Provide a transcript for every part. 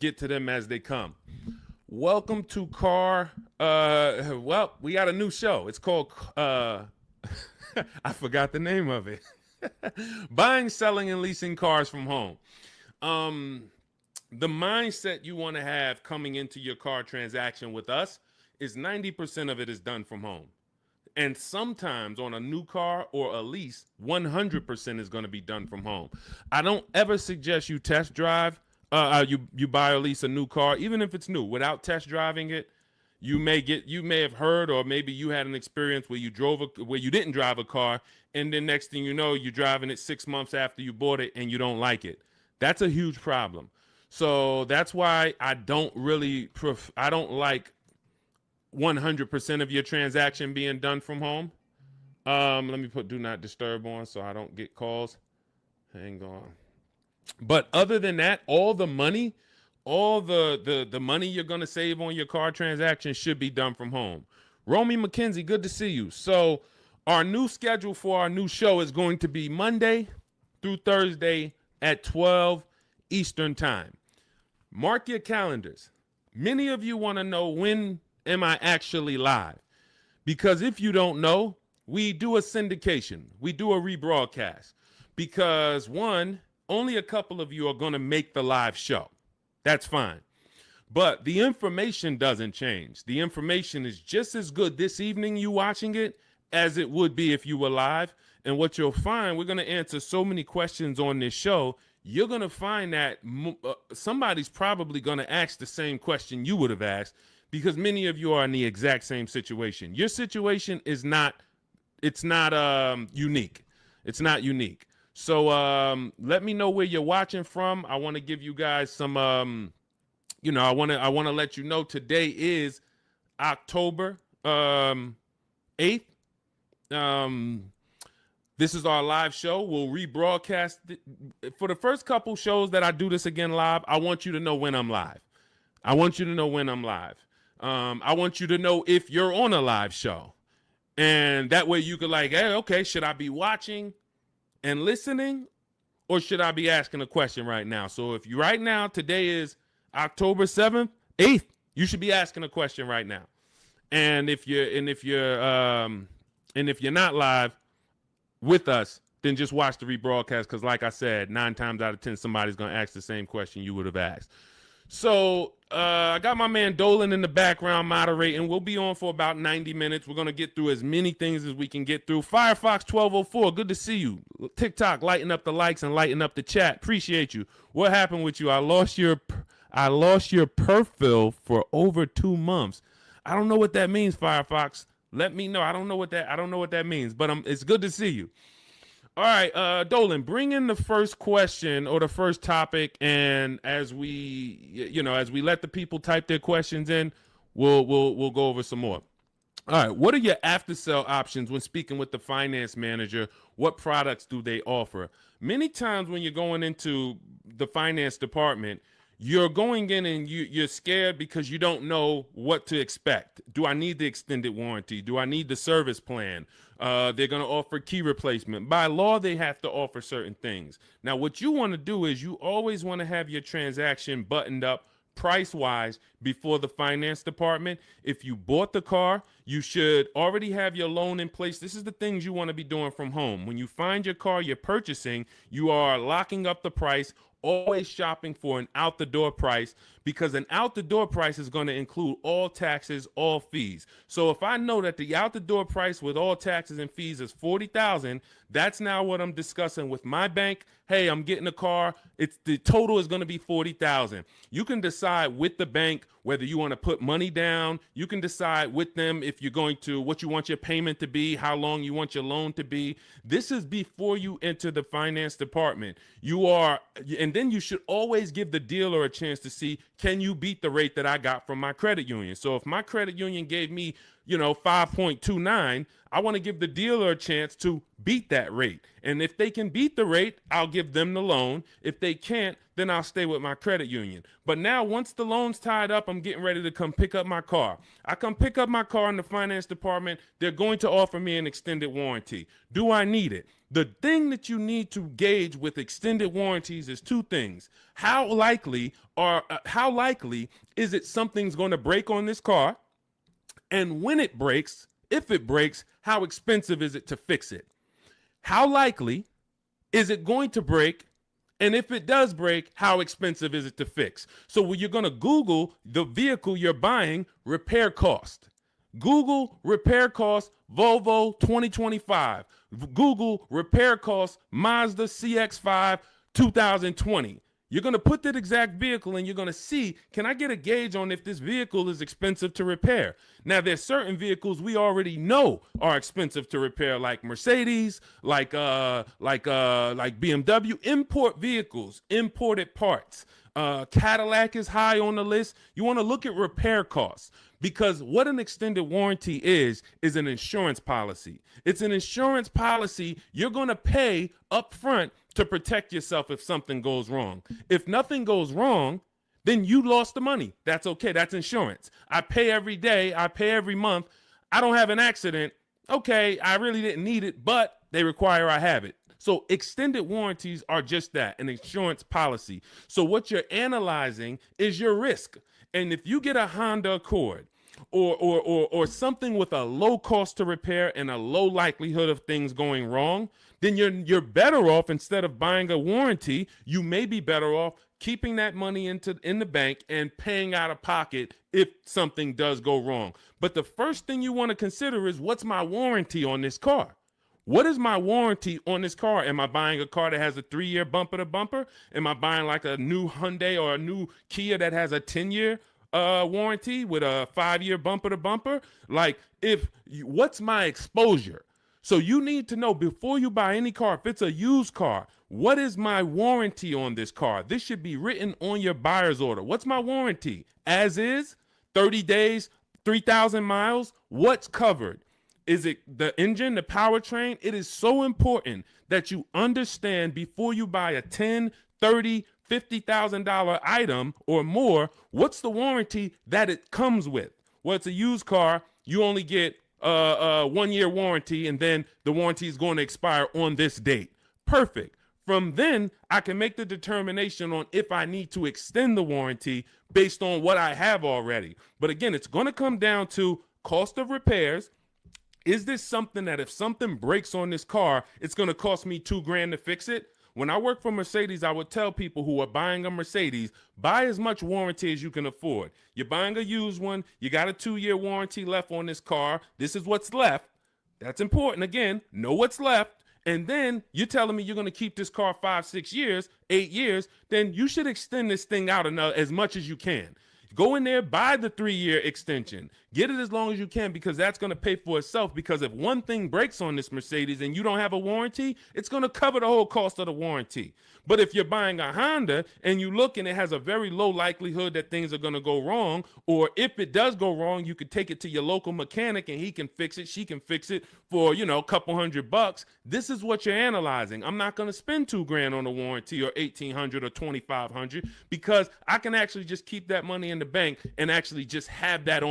get to them as they come. Welcome to well, we got a new show. It's called I forgot the name of it. Buying, selling, and leasing cars from home. The mindset you want to have coming into your car transaction with us is 90% of it is done from home. And sometimes on a new car or a lease, 100% is going to be done from home. I don't ever suggest you test drive, you buy or lease a new car, even if it's new, without test driving it. You may have heard, or maybe you had an experience where you didn't drive a car, and then next thing you know, you're driving it 6 months after you bought it and you don't like it. That's a huge problem. So that's why I don't like 100% of your transaction being done from home. Let me put do not disturb on so I don't get calls. Hang on. But other than that, all the money you're going to save on your car transaction should be done from home. Romy McKenzie, good to see you. So our new schedule for our new show is going to be Monday through Thursday at 12 Eastern time. Mark your calendars. Many of you want to know, when am I actually live? Because if you don't know, we do a syndication. We do a rebroadcast. Because one, only a couple of you are going to make the live show. That's fine. But the information doesn't change. The information is just as good this evening you watching it as it would be if you were live. And what you'll find, we're going to answer so many questions on this show, you're going to find that somebody's probably going to ask the same question you would have asked, because many of you are in the exact same situation. Your situation is not unique. It's not unique. So let me know where you're watching from. I want to give you guys some, I want to let you know today is October 8th. This is our live show. We'll rebroadcast it. For the first couple shows that I do this again live, I want you to know when I'm live. I want you to know when I'm live. I want you to know if you're on a live show. And that way you could hey, okay, should I be watching and listening, or should I be asking a question right now? So if you right now, today is October 7th, 8th, you should be asking a question right now. And if you're not live with us, then just watch the rebroadcast, because like I said, 9 times out of 10, somebody's going to ask the same question you would have asked. So I got my man Dolan in the background moderating. We'll be on for about 90 minutes. We're going to get through as many things as we can get through. Firefox 1204, good to see you. TikTok, lighten up the likes and lighten up the chat. Appreciate you. What happened with you? I lost your perfil for over 2 months. I don't know what that means, Firefox. Let me know. I don't know what that means, but it's good to see you. All right, Dolan, bring in the first question or the first topic, and as we let the people type their questions in, we'll go over some more. All right, what are your after sale options when speaking with the finance manager? What products do they offer? Many times when you're going into the finance department, you're going in and you're scared because you don't know what to expect. Do I need the extended warranty? Do I need the service plan? They're going to offer key replacement. By law, they have to offer certain things. Now, what you want to do is you always want to have your transaction buttoned up price-wise before the finance department. If you bought the car, you should already have your loan in place. This is the things you want to be doing from home. When you find your car you're purchasing, you are locking up the price, always shopping for an out-the-door price, because an out-the-door price is going to include all taxes, all fees. So if I know that the out-the-door price with all taxes and fees is $40,000, that's now what I'm discussing with my bank. Hey, I'm getting a car. The total is going to be $40,000. You can decide with the bank whether you want to put money down. You can decide with them if you're going to, what you want your payment to be, how long you want your loan to be. This is before you enter the finance department. And then you should always give the dealer a chance to see, can you beat the rate that I got from my credit union? So if my credit union gave me 5.29, I want to give the dealer a chance to beat that rate. And if they can beat the rate, I'll give them the loan. If they can't, then then I'll stay with my credit union. But now once the loan's tied up, I'm getting ready to come pick up my car. I come pick up my car in the finance department. They're going to offer me an extended warranty. Do I need it? The thing that you need to gauge with extended warranties is two things. How likely is it something's going to break on this car? And when it breaks, if it breaks, how expensive is it to fix it? How likely is it going to break? And if it does break, how expensive is it to fix? So when you're going to Google the vehicle you're buying, repair cost. Google repair cost Volvo 2025. Google repair cost Mazda CX-5 2020. You're going to put that exact vehicle and you're going to see, can I get a gauge on if this vehicle is expensive to repair? Now, there's certain vehicles we already know are expensive to repair, like Mercedes, like BMW, import vehicles, imported parts. Cadillac is high on the list. You want to look at repair costs, because what an extended warranty is an insurance policy. It's an insurance policy you're going to pay up front to protect yourself if something goes wrong. If nothing goes wrong, then you lost the money. That's okay. That's insurance. I pay every day. I pay every month. I don't have an accident. Okay, I really didn't need it, but they require I have it. So extended warranties are just that, an insurance policy. So what you're analyzing is your risk. And if you get a Honda Accord or something with a low cost to repair and a low likelihood of things going wrong, then you're better off, instead of buying a warranty, you may be better off keeping that money in the bank and paying out of pocket if something does go wrong. But the first thing you want to consider is, what's my warranty on this car? What is my warranty on this car? Am I buying a car that has a 3-year bumper to bumper? Am I buying like a new Hyundai or a new Kia that has a 10-year warranty with a 5-year bumper to bumper? Like, what's my exposure? So you need to know before you buy any car, if it's a used car, what is my warranty on this car? This should be written on your buyer's order. What's my warranty? As is, 30 days, 3,000 miles, what's covered? Is it the engine, the powertrain? It is so important that you understand before you buy a $10, $30, $50,000 item or more, what's the warranty that it comes with? Well, it's a used car. You only get a 1-year warranty, and then the warranty is going to expire on this date. Perfect. From then, I can make the determination on if I need to extend the warranty based on what I have already. But again, it's going to come down to cost of repairs. Is this something that if something breaks on this car, it's going to cost me $2,000 to fix it? When I work for Mercedes, I would tell people who are buying a Mercedes, buy as much warranty as you can afford. You're buying a used one. You got a 2-year warranty left on this car. This is what's left. That's important. Again, know what's left. And then you're telling me you're going to keep this car 5, 6 years, 8 years. Then you should extend this thing out as much as you can. Go in there, buy the 3-year extension. Get it as long as you can, because that's going to pay for itself. Because if one thing breaks on this Mercedes and you don't have a warranty, it's going to cover the whole cost of the warranty. But if you're buying a Honda and you look and it has a very low likelihood that things are going to go wrong, or if it does go wrong, you could take it to your local mechanic and he can fix it, she can fix it for, a couple $100. This is what you're analyzing. I'm not going to spend $2,000 on a warranty or $1,800 or $2,500, because I can actually just keep that money in the bank and actually just have that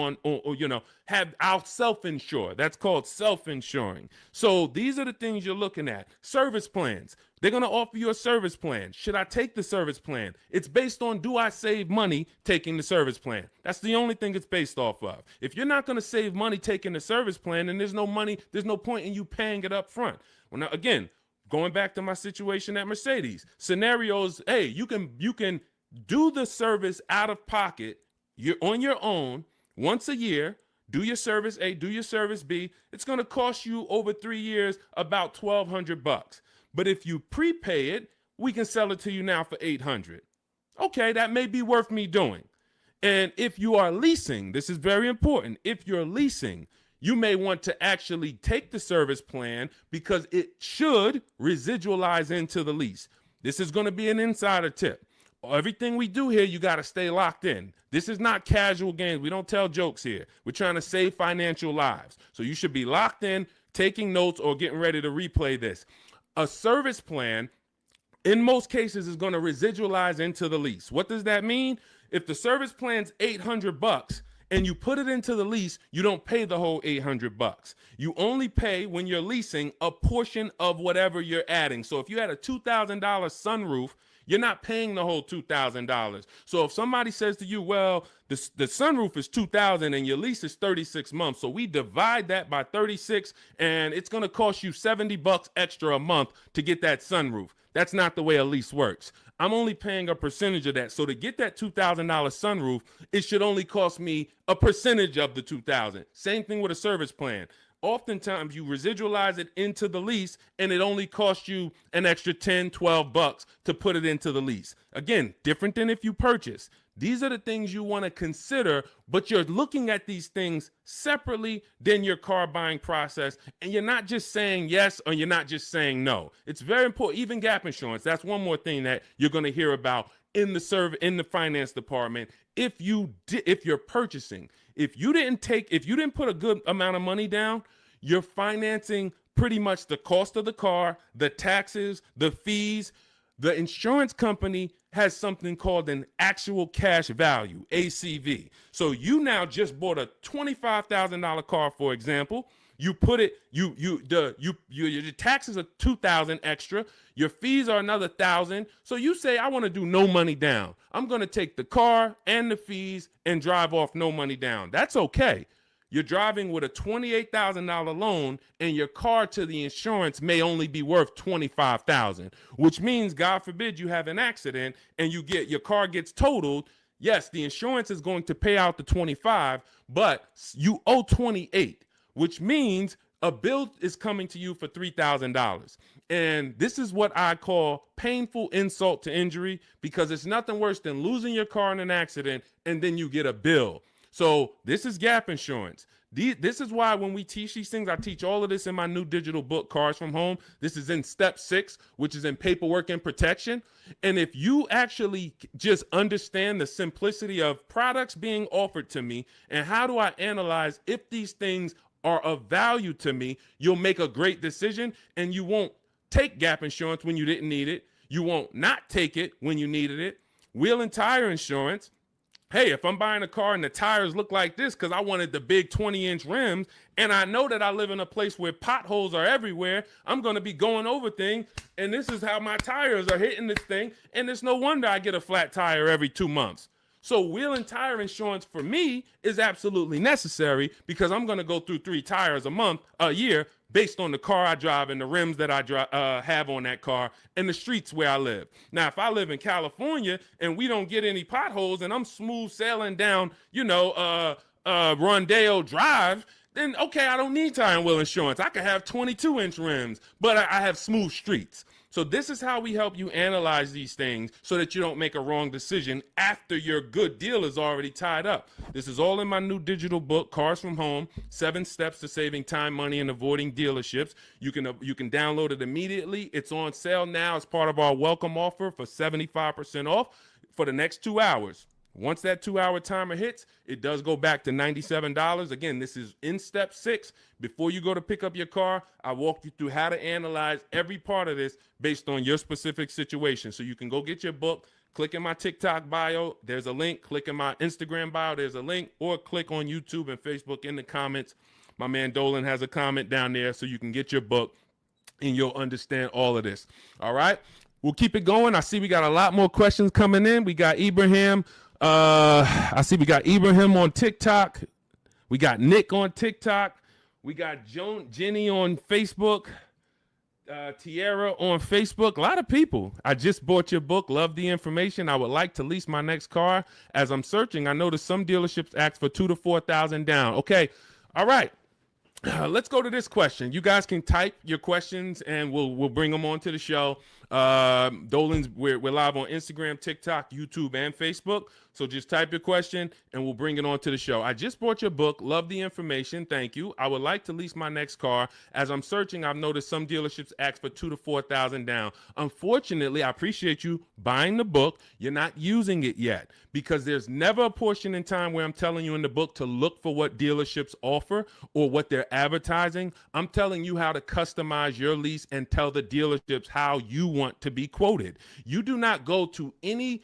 I'll self-insure. That's called self-insuring. So these are the things you're looking at. Service plans. They're going to offer you a service plan. Should I take the service plan? It's based on, do I save money taking the service plan? That's the only thing it's based off of. If you're not going to save money taking the service plan, then there's no point in you paying it up front. Well, now, again, going back to my situation at Mercedes, scenarios, hey, you can do the service out of pocket. You're on your own once a year. Do your service A, do your service B. It's going to cost you over 3 years about $1,200. But if you prepay it, we can sell it to you now for $800. Okay, that may be worth me doing. And if you are leasing, this is very important. If you're leasing, you may want to actually take the service plan, because it should residualize into the lease. This is going to be an insider tip. Everything we do here, you got to stay locked in. This is not casual games. We don't tell jokes here. We're trying to save financial lives. So you should be locked in, taking notes, or getting ready to replay this. A service plan in most cases is going to residualize into the lease. What does that mean? If the service plan's $800 and you put it into the lease, you don't pay the whole $800. You only pay, when you're leasing, a portion of whatever you're adding. So if you had a $2,000 sunroof, you're not paying the whole $2,000. So if somebody says to you, well, the sunroof is $2,000 and your lease is 36 months, so we divide that by 36 and it's going to cost you $70 extra a month to get that sunroof. That's not the way a lease works. I'm only paying a percentage of that. So to get that $2,000 sunroof, it should only cost me a percentage of the $2,000. Same thing with a service plan. Oftentimes you residualize it into the lease and it only costs you an extra 10, 12 bucks to put it into the lease. Again, different than if you purchase. These are the things you want to consider, but you're looking at these things separately than your car buying process. And you're not just saying yes or you're not just saying no. It's very important. Even gap insurance. That's one more thing that you're going to hear about in the finance department. If you're purchasing, if you didn't put a good amount of money down, you're financing pretty much the cost of the car, the taxes, the fees. The insurance company has something called an actual cash value, ACV. So you now just bought a $25,000 car, for example. You put it, your taxes are $2,000 extra. Your fees are another $1,000. So you say, I want to do no money down. I'm going to take the car and the fees and drive off no money down. That's okay. You're driving with a $28,000 loan and your car to the insurance may only be worth $25,000, which means, God forbid, you have an accident and your car gets totaled. Yes, the insurance is going to pay out the 25, but you owe 28, which means a bill is coming to you for $3,000. And this is what I call painful insult to injury, because it's nothing worse than losing your car in an accident and then you get a bill. So this is gap insurance. This is why when we teach these things, I teach all of this in my new digital book, Cars from Home. This is in step 6, which is in paperwork and protection. And if you actually just understand the simplicity of products being offered to me and how do I analyze if these things are of value to me, you'll make a great decision and you won't take gap insurance when you didn't need it. You won't not take it when you needed it. Wheel and tire insurance. Hey, if I'm buying a car and the tires look like this because I wanted the big 20-inch rims and I know that I live in a place where potholes are everywhere, I'm going to be going over things and this is how my tires are hitting this thing, and it's no wonder I get a flat tire every 2 months. So wheel and tire insurance for me is absolutely necessary because I'm going to go through 3 tires a year based on the car I drive and the rims that I have on that car and the streets where I live. Now, if I live in California and we don't get any potholes and I'm smooth sailing down, Rondeo Drive, then okay, I don't need tire and wheel insurance. I could have 22-inch rims, but I have smooth streets. So this is how we help you analyze these things so that you don't make a wrong decision after your good deal is already tied up. This is all in my new digital book, Cars from Home, 7 Steps to Saving Time, Money, and Avoiding Dealerships. You can download it immediately. It's on sale now as part of our welcome offer for 75% off for the next 2 hours. Once that 2-hour timer hits, it does go back to $97. Again, this is in step 6. Before you go to pick up your car, I walk you through how to analyze every part of this based on your specific situation. So you can go get your book, click in my TikTok bio, there's a link, click in my Instagram bio, there's a link, or click on YouTube and Facebook in the comments. My man Dolan has a comment down there so you can get your book and you'll understand all of this. All right, we'll keep it going. I see we got a lot more questions coming in. We got Ibrahim. I see we got Ibrahim on TikTok. We got Nick on TikTok. We got Jenny on Facebook. Tierra on Facebook. A lot of people. I just bought your book. Love the information. I would like to lease my next car. As I'm searching, I noticed some dealerships ask for $2,000 to $4,000 down. Okay. All right. Let's go to this question. You guys can type your questions and we'll bring them onto the show. Dolan's, we're live on Instagram, TikTok, YouTube, and Facebook. So just type your question and we'll bring it onto the show. I just bought your book. Love the information. Thank you. I would like to lease my next car. As I'm searching, I've noticed some dealerships ask for $2,000 to $4,000 down. Unfortunately, I appreciate you buying the book. You're not using it yet because there's never a portion in time where I'm telling you in the book to look for what dealerships offer or what they're advertising. I'm telling you how to customize your lease and tell the dealerships how you want want to be quoted. You do not go to any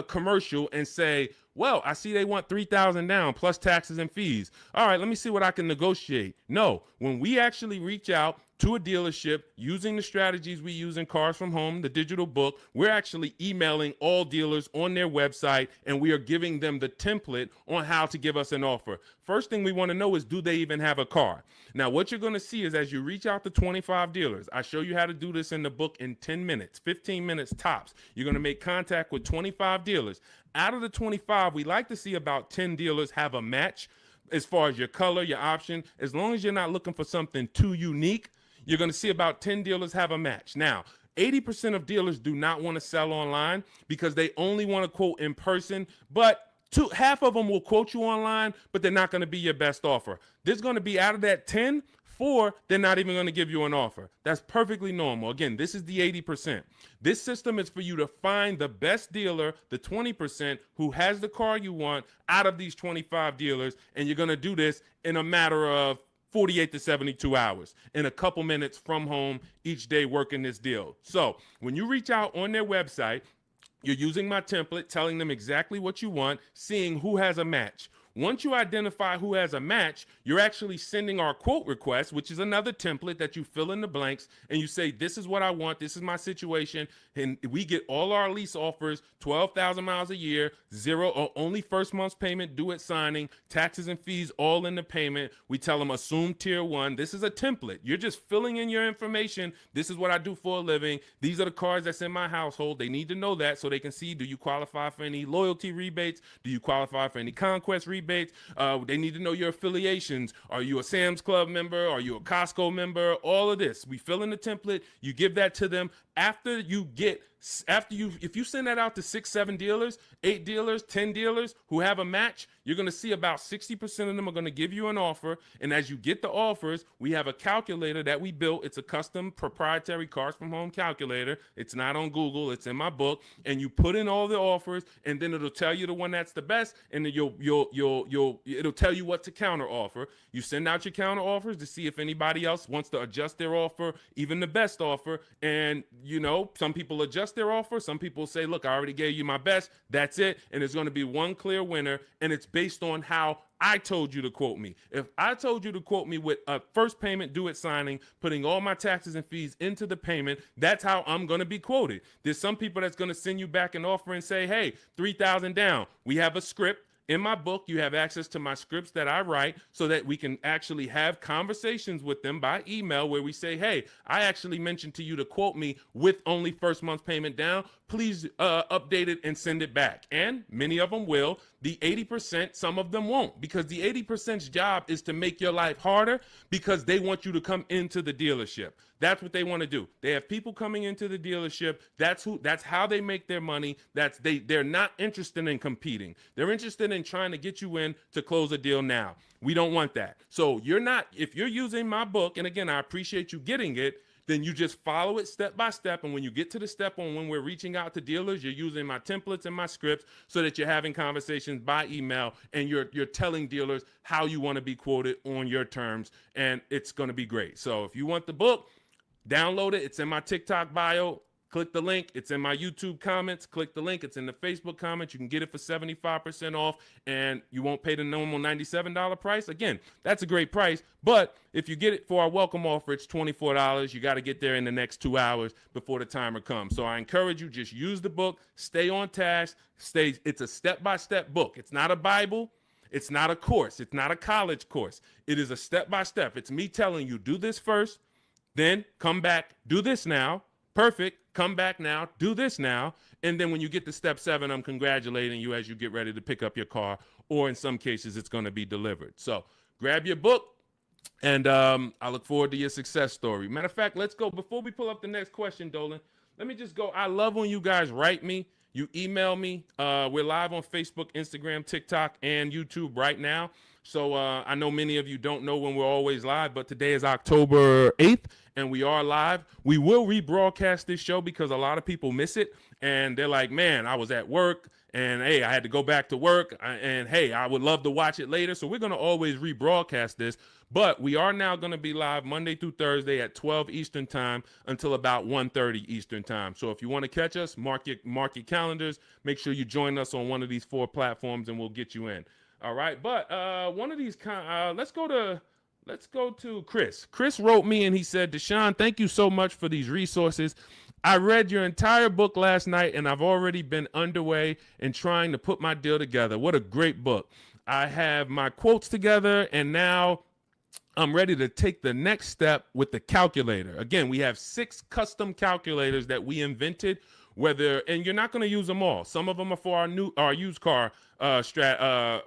commercial and say, well, I see they want $3,000 down plus taxes and fees. All right, let me see what I can negotiate. No, when we actually reach out to a dealership using the strategies we use in Cars from Home, the digital book, we're actually emailing all dealers on their website, and we are giving them the template on how to give us an offer. First thing we want to know is, do they even have a car? Now, what you're going to see is as you reach out to 25 dealers, I show you how to do this in the book in 10 minutes, 15 minutes tops. You're going to make contact with 25 dealers. Out of the 25, we like to see about 10 dealers have a match as far as your color, your option. As long as you're not looking for something too unique, you're going to see about 10 dealers have a match. Now, 80% of dealers do not want to sell online because they only want to quote in person, but half of them will quote you online, but they're not going to be your best offer. There's going to be, out of that 10, 4, they're not even going to give you an offer. That's perfectly normal. Again, this is the 80%. This system is for you to find the best dealer, the 20% who has the car you want out of these 25 dealers, and you're going to do this in a matter of 48 to 72 hours, in a couple minutes from home each day working this deal. So when you reach out on their website, you're using my template, telling them exactly what you want, seeing who has a match. Once you identify who has a match, you're actually sending our quote request, which is another template that you fill in the blanks, and you say, this is what I want, this is my situation, and we get all our lease offers, 12,000 miles a year, zero or only first month's payment due at signing, taxes and fees all in the payment. We tell them assume tier 1. This is a template. You're just filling in your information. This is what I do for a living. These are the cars that's in my household. They need to know that so they can see, do you qualify for any loyalty rebates? Do you qualify for any conquest rebates? They need to know your affiliations. Are you a Sam's Club member? Are you a Costco member? All of this. We fill in the template. You give that to them. If you send that out to 6, 7 dealers, 8 dealers, 10 dealers who have a match, you're going to see about 60% of them are going to give you an offer. And as you get the offers, we have a calculator that we built. It's a custom proprietary Cars from Home calculator. It's not on Google. It's in my book. And you put in all the offers, and then it'll tell you the one that's the best. And then it'll tell you what to counter offer. You send out your counter offers to see if anybody else wants to adjust their offer, even the best offer. And some people adjust their offer. Some people say, look, I already gave you my best. That's it. And there's going to be one clear winner. And it's based on how I told you to quote me. If I told you to quote me with a first payment due at signing, putting all my taxes and fees into the payment, that's how I'm going to be quoted. There's some people that's going to send you back an offer and say, hey, 3,000 down. We have a script. In my book, you have access to my scripts that I write so that we can actually have conversations with them by email where we say, hey, I actually mentioned to you to quote me with only first month's payment down. Please update it and send it back. And many of them will. The 80%, some of them won't, because the 80%'s job is to make your life harder because they want you to come into the dealership. That's what they want to do. They have people coming into the dealership. That's how they make their money. They're not interested in competing. They're interested in trying to get you in to close a deal now. We don't want that. So if you're using my book, and again, I appreciate you getting it, then you just follow it step by step. And when you get to the step on when we're reaching out to dealers, you're using my templates and my scripts so that you're having conversations by email and you're telling dealers how you want to be quoted on your terms. And it's going to be great. So if you want the book, download it. It's in my TikTok bio. Click the link. It's in my YouTube comments. Click the link. It's in the Facebook comments. You can get it for 75% off, and you won't pay the normal $97 price. Again, that's a great price, but if you get it for our welcome offer, it's $24. You got to get there in the next 2 hours before the timer comes. So I encourage you, just use the book. Stay on task. It's a step-by-step book. It's not a Bible. It's not a course. It's not a college course. It is a step-by-step. It's me telling you, do this first, then come back, do this now. Perfect. Come back now, do this now. And then when you get to step 7, I'm congratulating you as you get ready to pick up your car, or in some cases, it's going to be delivered. So grab your book, and I look forward to your success story. Matter of fact, let's go. Before we pull up the next question, Dolan, let me just go. I love when you guys write me. You email me. We're live on Facebook, Instagram, TikTok, and YouTube right now. So I know many of you don't know when we're always live, but today is October 8th, and we are live. We will rebroadcast this show because a lot of people miss it, and they're like, man, I was at work, and hey, I had to go back to work, and hey, I would love to watch it later. So we're going to always rebroadcast this. But we are now going to be live Monday through Thursday at 12 Eastern time until about 1:30 Eastern time. So if you want to catch us, mark your calendars. Make sure you join us on one of these 4 platforms, and we'll get you in. All right. But one of these let's go to Chris. Chris wrote me and he said, Deshone, thank you so much for these resources. I read your entire book last night and I've already been underway in trying to put my deal together. What a great book. I have my quotes together and now I'm ready to take the next step with the calculator. Again, we have 6 custom calculators that we invented, and you're not going to use them all. Some of them are for our used car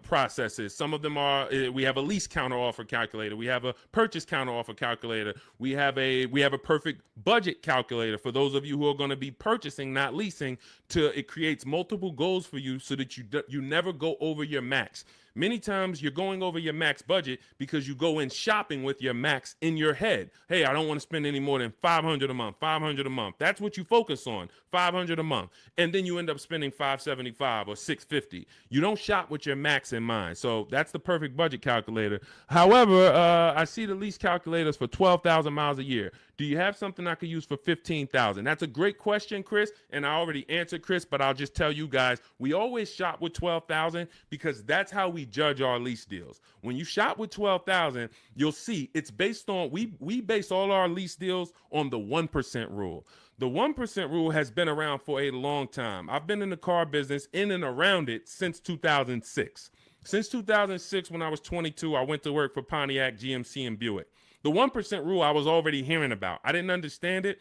processes. Some of them are, we have a lease counter offer calculator. We have a purchase counter offer calculator. We have a perfect budget calculator for those of you who are going to be purchasing, not leasing. It creates multiple goals for you so that you never go over your max. Many times you're going over your max budget because you go in shopping with your max in your head. Hey, I don't want to spend any more than $500 a month, $500 a month. That's what you focus on, $500 a month. And then you end up spending $575 or $650. You don't shop with your max in mind. So that's the perfect budget calculator. However, I see the lease calculators for 12,000 miles a year. Do you have something I could use for 15,000? That's a great question, Chris, and I already answered Chris, but I'll just tell you guys, we always shop with 12,000 because that's how we judge our lease deals. When you shop with 12,000, you'll see it's based on, we base all our lease deals on the 1% rule. The 1% rule has been around for a long time. I've been in the car business in and around it since 2006. Since 2006, when I was 22, I went to work for Pontiac, GMC, and Buick. The 1% rule I was already hearing about. I didn't understand it,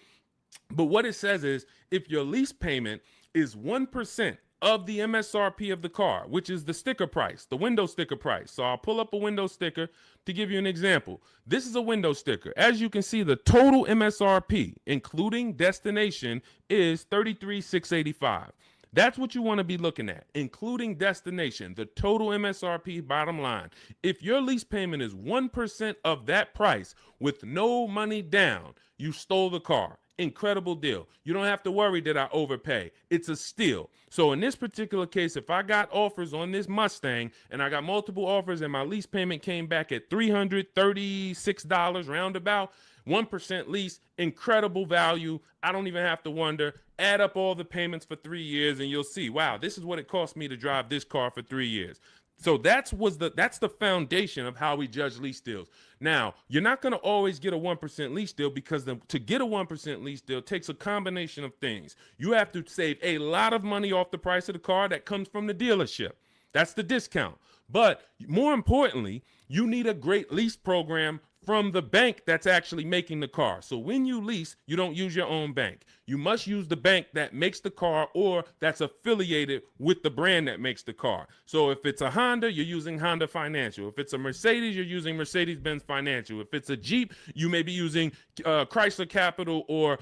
but what it says is if your lease payment is 1% of the MSRP of the car, which is the sticker price, the window sticker price. So I'll pull up a window sticker to give you an example. This is a window sticker. As you can see, the total MSRP, including destination, is $33,685. That's what you want to be looking at, including destination, the total MSRP bottom line. If your lease payment is 1% of that price with no money down, you stole the car. Incredible deal. You don't have to worry that I overpay. It's a steal. So in this particular case, if I got offers on this Mustang and I got multiple offers and my lease payment came back at $336 roundabout, 1% lease, incredible value. I don't even have to wonder. Add up all the payments for 3 years and you'll see, wow, this is what it cost me to drive this car for 3 years. So that's the foundation of how we judge lease deals. Now, you're not going to always get a 1% lease deal because to get a 1% lease deal takes a combination of things. You have to save a lot of money off the price of the car that comes from the dealership. That's the discount. But more importantly, you need a great lease program from the bank that's actually making the car. So when you lease, you don't use your own bank. You must use the bank that makes the car or that's affiliated with the brand that makes the car. So if it's a Honda, you're using Honda Financial. If it's a Mercedes, you're using Mercedes-Benz Financial. If it's a Jeep, you may be using Chrysler Capital or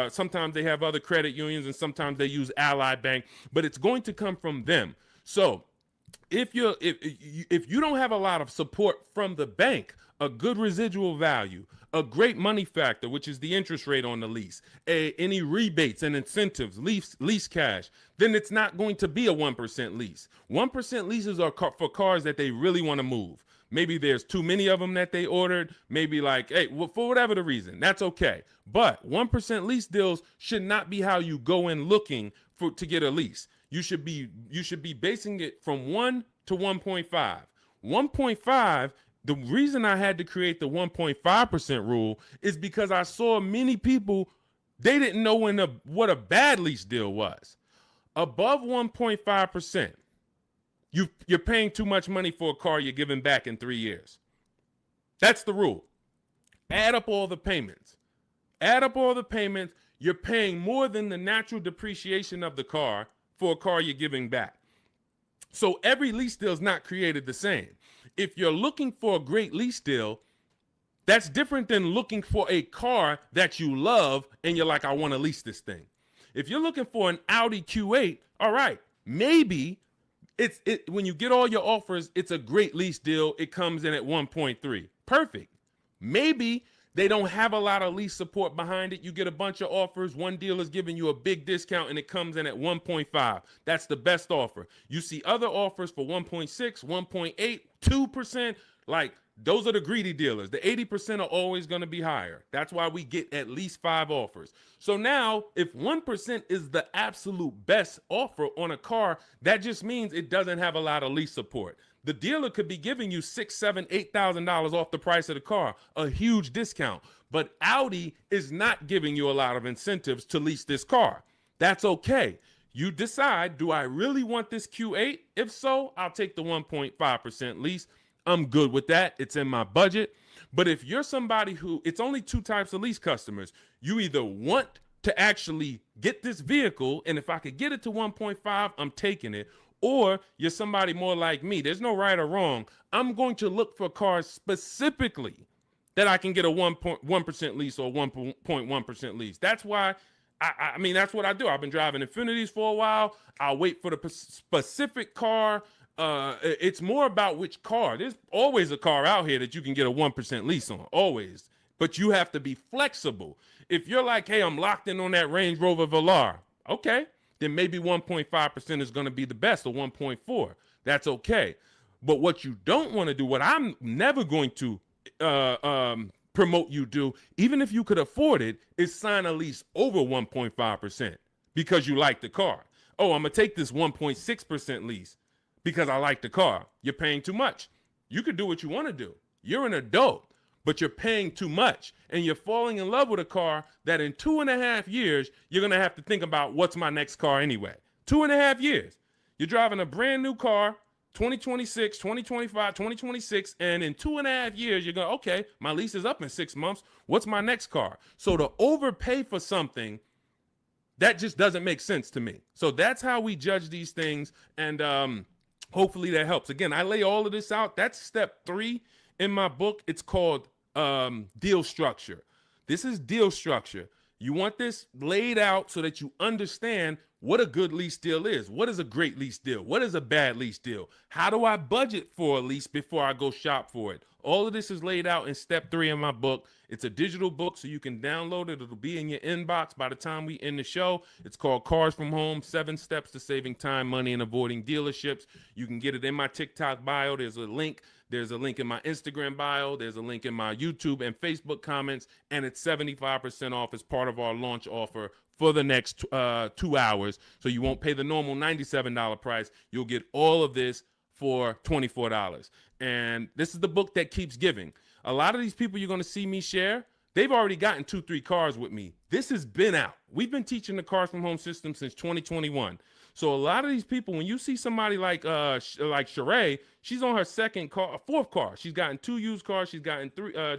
sometimes they have other credit unions and sometimes they use Ally Bank, but it's going to come from them. So if you don't have a lot of support from the bank, a good residual value, a great money factor, which is the interest rate on the lease, any rebates and incentives, lease cash, then it's not going to be a 1% lease. 1% leases are for cars that they really want to move. Maybe there's too many of them that they ordered. Maybe like, hey, well, for whatever the reason, that's okay. But 1% lease deals should not be how you go in looking to get a lease. You should be basing it from 1 to 1.5. 1.5. The reason I had to create the 1.5% rule is because I saw many people, they didn't know what a bad lease deal was. Above 1.5%, you're paying too much money for a car you're giving back in 3 years. That's the rule. Add up all the payments. You're paying more than the natural depreciation of the car for a car you're giving back. So every lease deal is not created the same. If you're looking for a great lease deal, that's different than looking for a car that you love and you're like, I want to lease this thing. If you're looking for an Audi Q8, all right, maybe when you get all your offers, it's a great lease deal. It comes in at 1.3. Perfect. Maybe they don't have a lot of lease support behind it. You get a bunch of offers. One deal is giving you a big discount and it comes in at 1.5. That's the best offer. You see other offers for 1.6, 1.8, 2%. Like, those are the greedy dealers. The 80% are always going to be higher. That's why we get at least 5 offers. So now, if 1% is the absolute best offer on a car, that just means it doesn't have a lot of lease support. The dealer could be giving you $6,000, $7,000, $8,000 off the price of the car, a huge discount. But Audi is not giving you a lot of incentives to lease this car. That's okay. You decide, do I really want this Q8? If so, I'll take the 1.5% lease. I'm good with that. It's in my budget. But if you're somebody who, it's only 2 types of lease customers. You either want to actually get this vehicle, and if I could get it to 1.5, I'm taking it. Or you're somebody more like me. There's no right or wrong. I'm going to look for cars specifically that I can get a 1.1% lease or 1.1% lease. That's why, I mean, that's what I do. I've been driving Infinities for a while. I'll wait for the specific car. It's more about which car. There's always a car out here that you can get a 1% lease on, always. But you have to be flexible. If you're like, hey, I'm locked in on that Range Rover Velar, okay, then maybe 1.5% is going to be the best, or 1.4. That's okay. But what you don't want to do, what I'm never going to promote you do, even if you could afford it, is sign a lease over 1.5% because you like the car. Oh, I'm going to take this 1.6% lease because I like the car. You're paying too much. You could do what you want to do. You're an adult, but you're paying too much. And you're falling in love with a car that in 2.5 years, you're going to have to think about, what's my next car anyway? 2.5 years. You're driving a brand new car, 2026, 2025, 2026, and in 2.5 years, you're going, okay, my lease is up in 6 months. What's my next car? So to overpay for something, that just doesn't make sense to me. So that's how we judge these things, and hopefully that helps. Again, I lay all of this out. That's step 3 in my book. It's called deal structure. This is deal structure. You want this laid out so that you understand what a good lease deal is. What is a great lease deal? What is a bad lease deal? How do I budget for a lease before I go shop for it? All of this is laid out in step 3 in my book. It's a digital book, so you can download it. It'll be in your inbox by the time we end the show. It's called Cars from Home, 7 Steps to Saving Time, Money, and Avoiding Dealerships. You can get it in my TikTok bio. There's a link. There's a link in my Instagram bio. There's a link in my YouTube and Facebook comments, and it's 75% off as part of our launch offer for the next 2 hours. So you won't pay the normal $97 price. You'll get all of this for $24. And this is the book that keeps giving. A lot of these people you're going to see me share, they've already gotten 2-3 cars with me. This has been out. We've been teaching the Cars from Home system since 2021. So a lot of these people, when you see somebody like Sheree, she's on her 4th car. She's gotten 2 used cars. She's gotten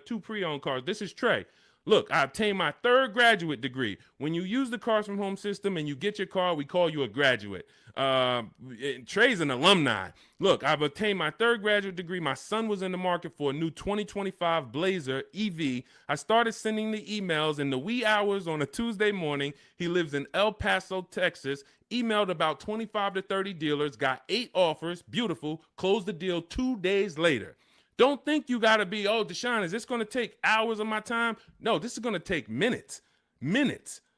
2 pre-owned cars. This is Trey. Look, I obtained my 3rd graduate degree. When you use the Cars from Home system and you get your car, we call you a graduate. Trey's an alumni. Look, I've obtained my 3rd graduate degree. My son was in the market for a new 2025 Blazer EV. I started sending the emails in the wee hours on a Tuesday morning. He lives in El Paso, Texas. Emailed about 25 to 30 dealers, got 8 offers. Beautiful. Closed the deal 2 days later. Don't think you got to be, oh, Deshone, is this going to take hours of my time? No, this is going to take minutes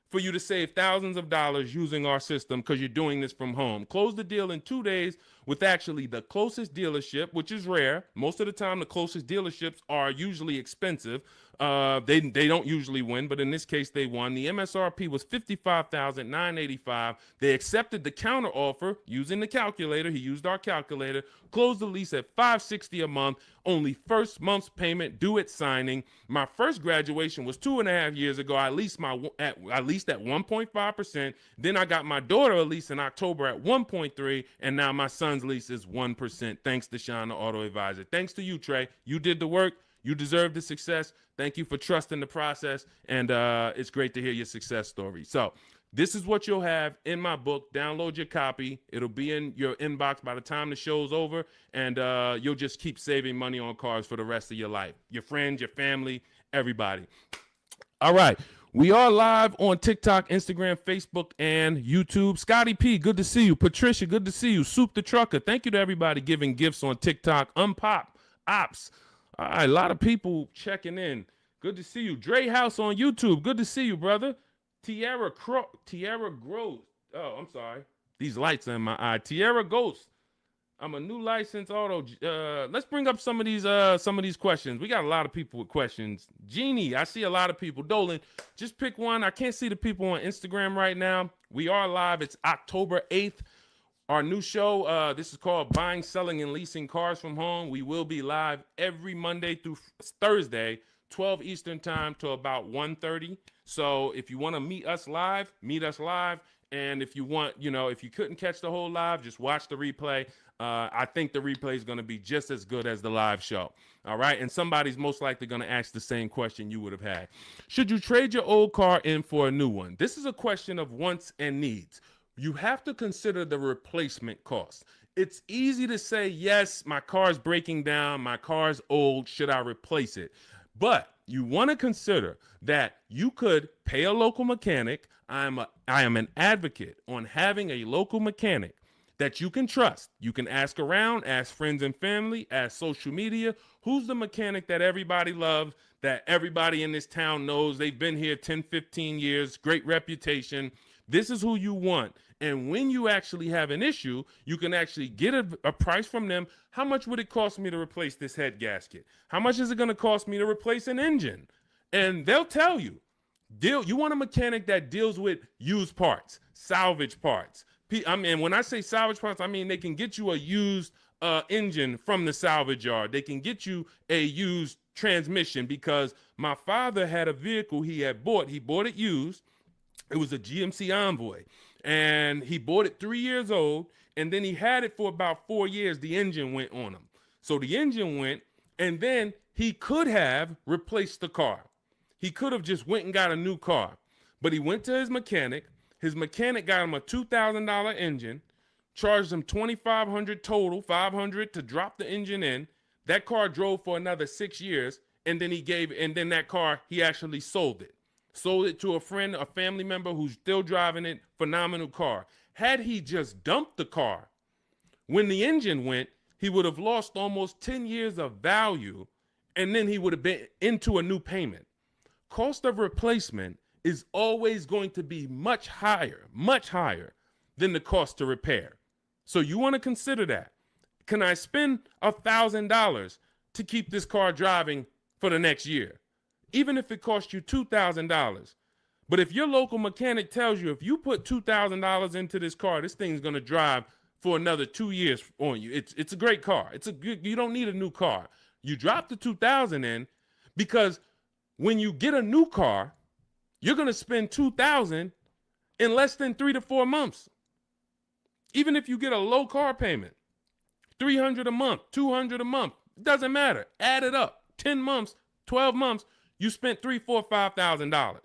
for you to save thousands of dollars using our system because you're doing this from home. Close the deal in 2 days with actually the closest dealership, which is rare. Most of the time, the closest dealerships are usually expensive. They don't usually win, but in this case, they won. The MSRP was $55,985. They accepted the counter offer using the calculator. He used our calculator. Closed the lease at $560 a month. Only first month's payment due at signing. My first graduation was 2.5 years ago. I leased at 1.5%. Then I got my daughter a lease in October at 1.3%, and now my son's lease is 1%. Thanks, Deshone the Auto Advisor. Thanks to you, Trey. You did the work. You deserve the success. Thank you for trusting the process, and it's great to hear your success story. So this is what you'll have in my book. Download your copy. It'll be in your inbox by the time the show's over, and you'll just keep saving money on cars for the rest of your life. Your friends, your family, everybody. All right. We are live on TikTok, Instagram, Facebook, and YouTube. Scotty P, good to see you. Patricia, good to see you. Soup the Trucker, thank you to everybody giving gifts on TikTok. Unpop, Ops. All right, a lot of people checking in. Good to see you. Dre House on YouTube. Good to see you, brother. Tierra Gross. Oh, I'm sorry. These lights are in my eye. Tierra Ghost. I'm a new licensed auto. Let's bring up some of these questions. We got a lot of people with questions. Jeannie, I see a lot of people. Dolan, just pick one. I can't see the people on Instagram right now. We are live. It's October 8th. Our new show, this is called Buying, Selling, and Leasing Cars from Home. We will be live every Monday through Thursday, 12 Eastern time to about 1:30. So if you want to meet us live, meet us live. And if you want, if you couldn't catch the whole live, just watch the replay. I think the replay is going to be just as good as the live show. All right. And somebody's most likely going to ask the same question you would have had. Should you trade your old car in for a new one? This is a question of wants and needs. You have to consider the replacement cost. It's easy to say, yes, my car's breaking down, my car's old, should I replace it? But you want to consider that you could pay a local mechanic. I am an advocate on having a local mechanic that you can trust. You can ask around, ask friends and family, ask social media. Who's the mechanic that everybody loves, that everybody in this town knows? They've been here 10, 15 years, great reputation. This is who you want. And when you actually have an issue, you can actually get a price from them. How much would it cost me to replace this head gasket? How much is it going to cost me to replace an engine? And they'll tell you. You want a mechanic that deals with used parts, salvage parts. I mean, when I say salvage parts, I mean they can get you a used engine from the salvage yard. They can get you a used transmission, because my father had a vehicle he had bought. He bought it used. It was a GMC Envoy, and he bought it 3 years old, and then he had it for about 4 years. The engine went on him. So the engine went, and then he could have replaced the car. He could have just went and got a new car, but he went to his mechanic. His mechanic got him a $2,000 engine, charged him $2,500 total, $500 to drop the engine in. That car drove for another 6 years, and then that car, he actually sold it. Sold it to a friend, a family member who's still driving it. Phenomenal car. Had he just dumped the car when the engine went, he would have lost almost 10 years of value, and then he would have been into a new payment. Cost of replacement is always going to be much higher than the cost to repair. So you want to consider that. Can I spend $1,000 to keep this car driving for the next year? Even if it costs you $2,000. But if your local mechanic tells you, if you put $2,000 into this car, this thing's going to drive for another 2 years on you. It's a great car. You don't need a new car. You drop the $2,000 in, because when you get a new car, you're going to spend $2,000 in less than 3 to 4 months. Even if you get a low car payment, $300 a month, $200 a month, it doesn't matter. Add it up. 10 months, 12 months, you spent $3,000, $4,000, $5,000.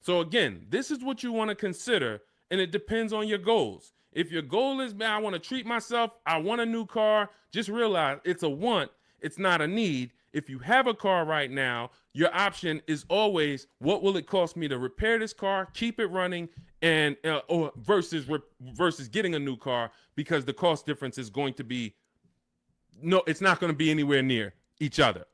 So again, this is what you want to consider, and it depends on your goals. If your goal is, man, I want to treat myself, I want a new car, just realize it's a want, it's not a need. If you have a car right now, your option is always, what will it cost me to repair this car, keep it running, and or versus getting a new car, because the cost difference is going to be, it's not going to be anywhere near each other.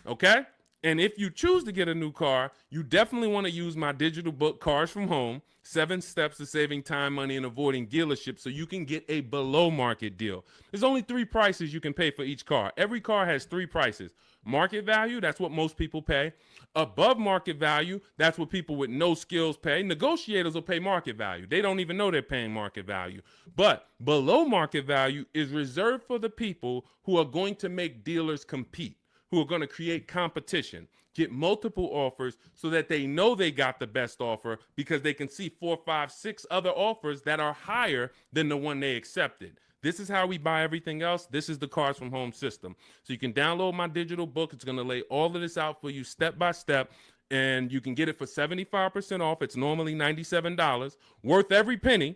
Okay? And if you choose to get a new car, you definitely want to use my digital book, Cars from Home, 7 Steps to Saving Time, Money, and Avoiding Dealerships, so you can get a below market deal. There's only 3 prices you can pay for each car. Every car has 3 prices. Market value, that's what most people pay. Above market value, that's what people with no skills pay. Negotiators will pay market value. They don't even know they're paying market value. But below market value is reserved for the people who are going to make dealers compete, who are going to create competition, get multiple offers so that they know they got the best offer, because they can see 4, 5, 6 other offers that are higher than the one they accepted. This is how we buy everything else. This is the Cars from Home system. So you can download my digital book. It's going to lay all of this out for you step by step, and you can get it for 75% off. It's normally $97, worth every penny.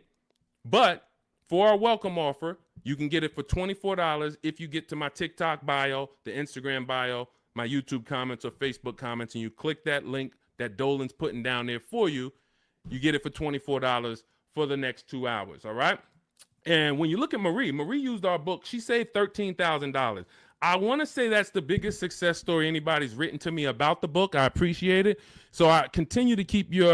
But for our welcome offer, you can get it for $24 if you get to my TikTok bio, the Instagram bio, my YouTube comments or Facebook comments, and you click that link that Dolan's putting down there for you. You get it for $24 for the next 2 hours, all right? And when you look at Marie used our book. She saved $13,000. I want to say that's the biggest success story anybody's written to me about the book. I appreciate it. So I continue to keep your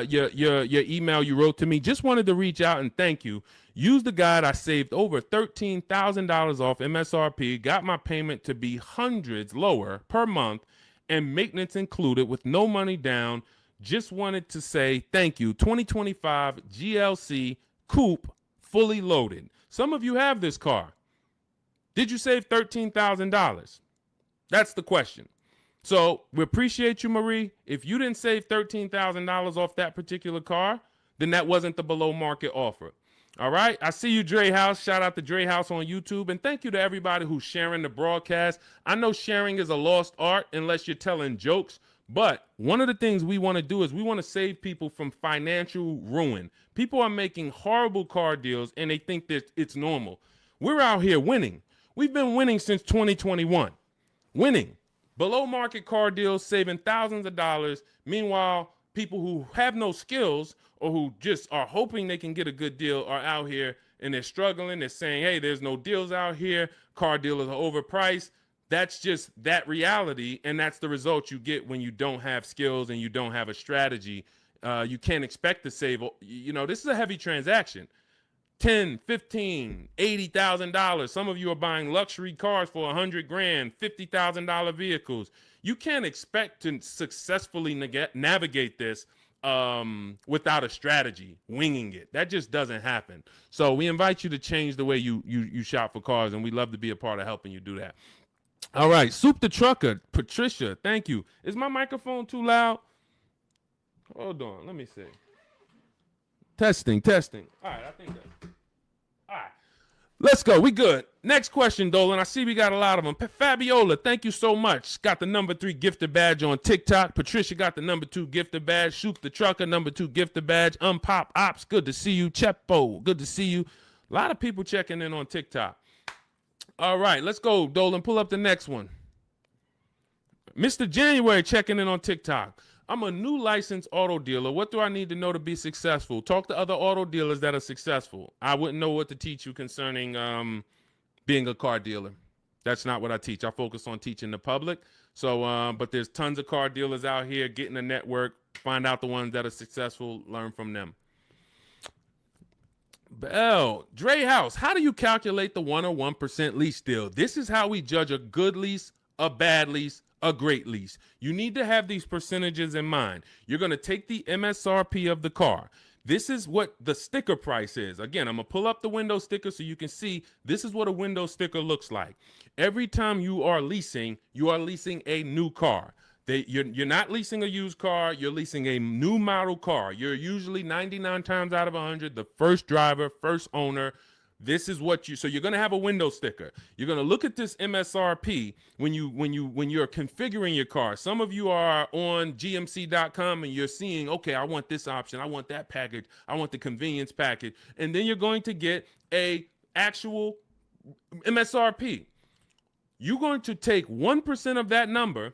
email you wrote to me. Just wanted to reach out and thank you. Used the guide, I saved over $13,000 off MSRP, got my payment to be hundreds lower per month, and maintenance included with no money down. Just wanted to say thank you. 2025 GLC Coupe, fully loaded. Some of you have this car. Did you save $13,000? That's the question. So we appreciate you, Marie. If you didn't save $13,000 off that particular car, then that wasn't the below market offer. All right. I see you, Dre House. Shout out to Dre House on YouTube. And thank you to everybody who's sharing the broadcast. I know sharing is a lost art unless you're telling jokes. But one of the things we want to do is we want to save people from financial ruin. People are making horrible car deals and they think that it's normal. We're out here winning. We've been winning since 2021. Winning. Below market car deals, saving thousands of dollars. Meanwhile, people who have no skills or who just are hoping they can get a good deal are out here and they're struggling. They're saying, hey, there's no deals out here. Car dealers are overpriced. That's just that reality. And that's the result you get when you don't have skills and you don't have a strategy. You can't expect to save. You know, this is a heavy transaction. $10, $15, $80,000. Some of you are buying luxury cars for $100,000, $50,000 vehicles. You can't expect to successfully navigate this without a strategy, winging it. That just doesn't happen. So we invite you to change the way you shop for cars, and we'd love to be a part of helping you do that. All right, Soup the Trucker, Patricia, thank you. Is my microphone too loud? Hold on, let me see. Testing. All right, I think that's... All right, let's go. We good. Next question, Dolan. I see we got a lot of them. Fabiola, thank you so much. Got the #3 gifted badge on TikTok. Patricia got the #2 gifted badge. Shoot the Trucker, #2 gifted badge. Unpop Ops, good to see you. Chepo, good to see you. A lot of people checking in on TikTok. All right, let's go, Dolan. Pull up the next one. Mr. January checking in on TikTok. I'm a new licensed auto dealer. What do I need to know to be successful? Talk to other auto dealers that are successful. I wouldn't know what to teach you concerning being a car dealer. That's not what I teach. I focus on teaching the public. So, but there's tons of car dealers out here. Get in a network. Find out the ones that are successful. Learn from them. Bell, Dre House, how do you calculate the 101% lease deal? This is how we judge a good lease, a bad lease, a great lease. You need to have these percentages in mind. You're going to take the MSRP of the car. This is what the sticker price is. Again, I'm going to pull up the window sticker so you can see this is what a window sticker looks like. Every time you are leasing a new car. You're not leasing a used car. You're leasing a new model car. You're usually 99 times out of 100 the first driver, first owner. This is what so you're going to have a window sticker. You're going to look at this MSRP when you're configuring your car. Some of you are on gmc.com and you're seeing, okay, I want this option. I want that package. I want the convenience package. And then you're going to get a actual MSRP. You're going to take 1% of that number,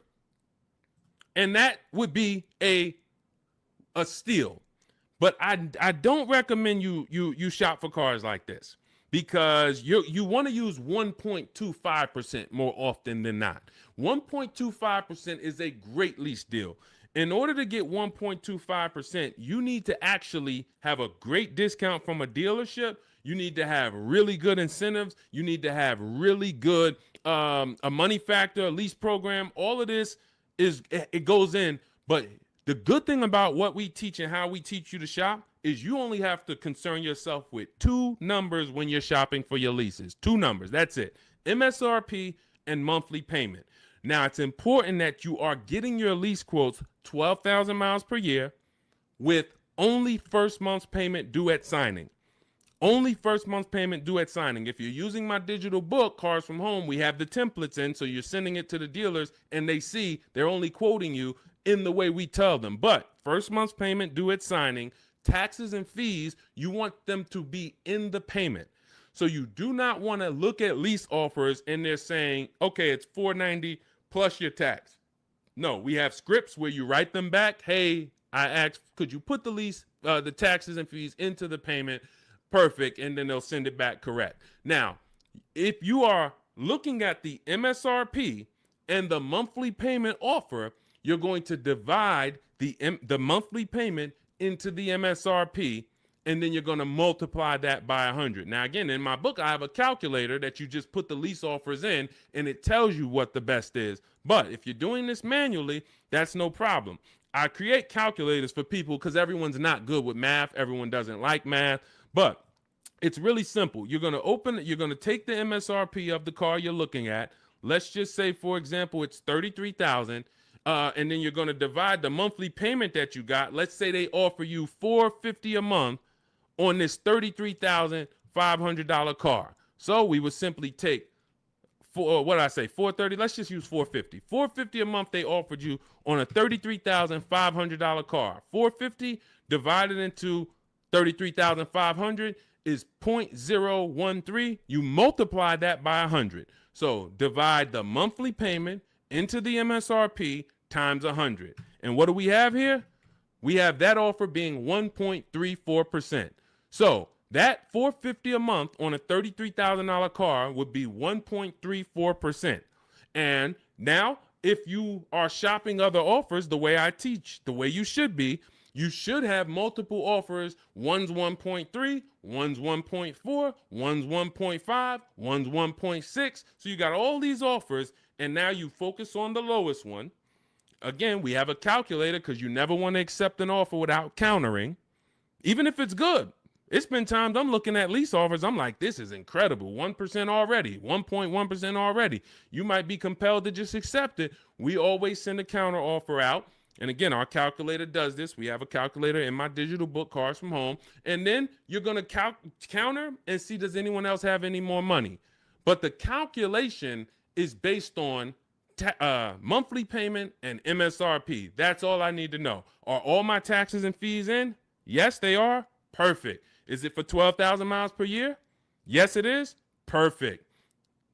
and that would be a steal. But I don't recommend you shop for cars like this, because you want to use 1.25% more often than not. 1.25% is a great lease deal. In order to get 1.25%, you need to actually have a great discount from a dealership. You need to have really good incentives. You need to have really good a money factor, a lease program. All of this it goes in. But the good thing about what we teach and how we teach you to shop is you only have to concern yourself with two numbers when you're shopping for your leases. Two numbers. That's it. MSRP and monthly payment. Now, it's important that you are getting your lease quotes 12,000 miles per year with only first month's payment due at signing. Only first month's payment due at signing. If you're using my digital book, Cars from Home, we have the templates in, so you're sending it to the dealers and they see they're only quoting you in the way we tell them. But first month's payment due at signing, taxes and fees, you want them to be in the payment. So you do not want to look at lease offers and they're saying, okay, it's $490 plus your tax. No, we have scripts where you write them back. Hey, I asked, could you put the lease, the taxes and fees into the payment? Perfect. And then they'll send it back correct. Now, if you are looking at the MSRP and the monthly payment offer, you're going to divide the monthly payment into the MSRP, and then you're going to multiply that by 100. Now, again, in my book, I have a calculator that you just put the lease offers in, and it tells you what the best is. But if you're doing this manually, that's no problem. I create calculators for people because everyone's not good with math. Everyone doesn't like math, but it's really simple. You're going to take the MSRP of the car you're looking at. Let's just say, for example, it's $33,000. And then you're going to divide the monthly payment that you got. Let's say they offer you $450 a month on this $33,500 car. So we would simply take $430. Let's just use $450. $450 a month they offered you on a $33,500 car. $450 divided into $33,500 is 0.013. You multiply that by 100. So divide the monthly payment into the MSRP times 100. And what do we have here? We have that offer being 1.34%. So that $450 a month on a $33,000 car would be 1.34%. And now, if you are shopping other offers the way I teach, the way you should be, you should have multiple offers. One's 1.3, one's 1.4, one's 1.5, one's 1.6. So you got all these offers, and now you focus on the lowest one. Again, we have a calculator because you never want to accept an offer without countering, even if it's good. It's been times I'm looking at lease offers. I'm like, this is incredible. 1% already, 1.1% already. You might be compelled to just accept it. We always send a counter offer out. And again, our calculator does this. We have a calculator in my digital book, Cars from Home. And then you're going to counter and see, does anyone else have any more money? But the calculation is based on monthly payment and MSRP. That's all I need to know. Are all my taxes and fees in? Yes, they are. Perfect. Is it for 12,000 miles per year? Yes, it is. Perfect.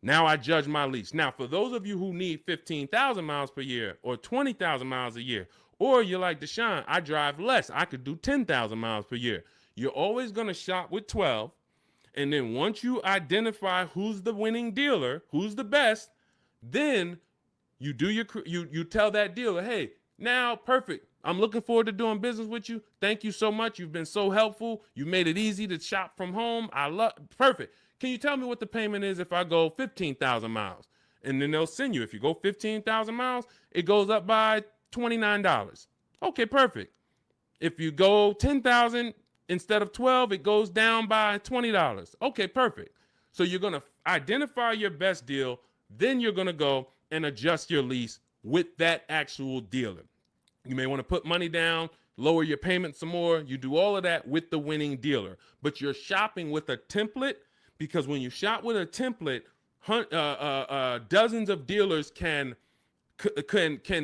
Now I judge my lease. Now, for those of you who need 15,000 miles per year or 20,000 miles a year, or you're like Deshone, I drive less. I could do 10,000 miles per year. You're always going to shop with 12. And then once you identify who's the winning dealer, who's the best, then you do you tell that dealer, hey, now perfect. I'm looking forward to doing business with you. Thank you so much. You've been so helpful. You made it easy to shop from home. Perfect. Can you tell me what the payment is if I go 15,000 miles? And then they'll send you. If you go 15,000 miles, it goes up by $29. Okay, perfect. If you go 10,000 instead of 12, it goes down by $20. Okay, perfect. So you're going to identify your best deal. Then you're going to go and adjust your lease with that actual dealer. You may want to put money down, lower your payment some more. You do all of that with the winning dealer. But you're shopping with a template, because when you shop with a template, dozens of dealers can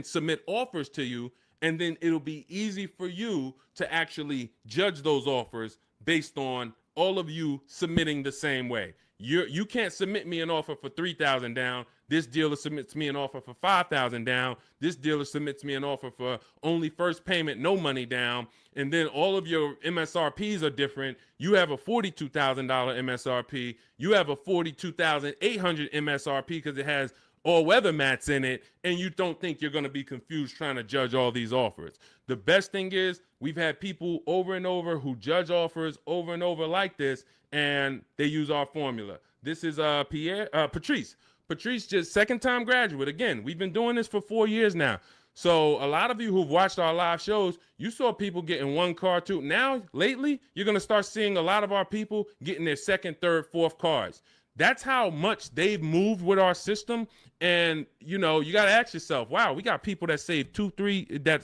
submit offers to you, and then it'll be easy for you to actually judge those offers based on all of you submitting the same way. You can't submit me an offer for 3,000 down. This dealer submits me an offer for 5,000 down. This dealer submits me an offer for only first payment, no money down. And then all of your MSRPs are different. You have a $42,000 MSRP. You have a $42,800 MSRP because it has all weather mats in it, and you don't think you're going to be confused trying to judge all these offers. The best thing is we've had people over and over who judge offers over and over like this, and they use our formula. This is Patrice. Patrice, just second-time graduate. Again, we've been doing this for 4 years now. So a lot of you who've watched our live shows, you saw people getting one car, too. Now, lately, you're going to start seeing a lot of our people getting their second, third, fourth cars. That's how much they've moved with our system. And, you know, you got to ask yourself, wow, we got people that saved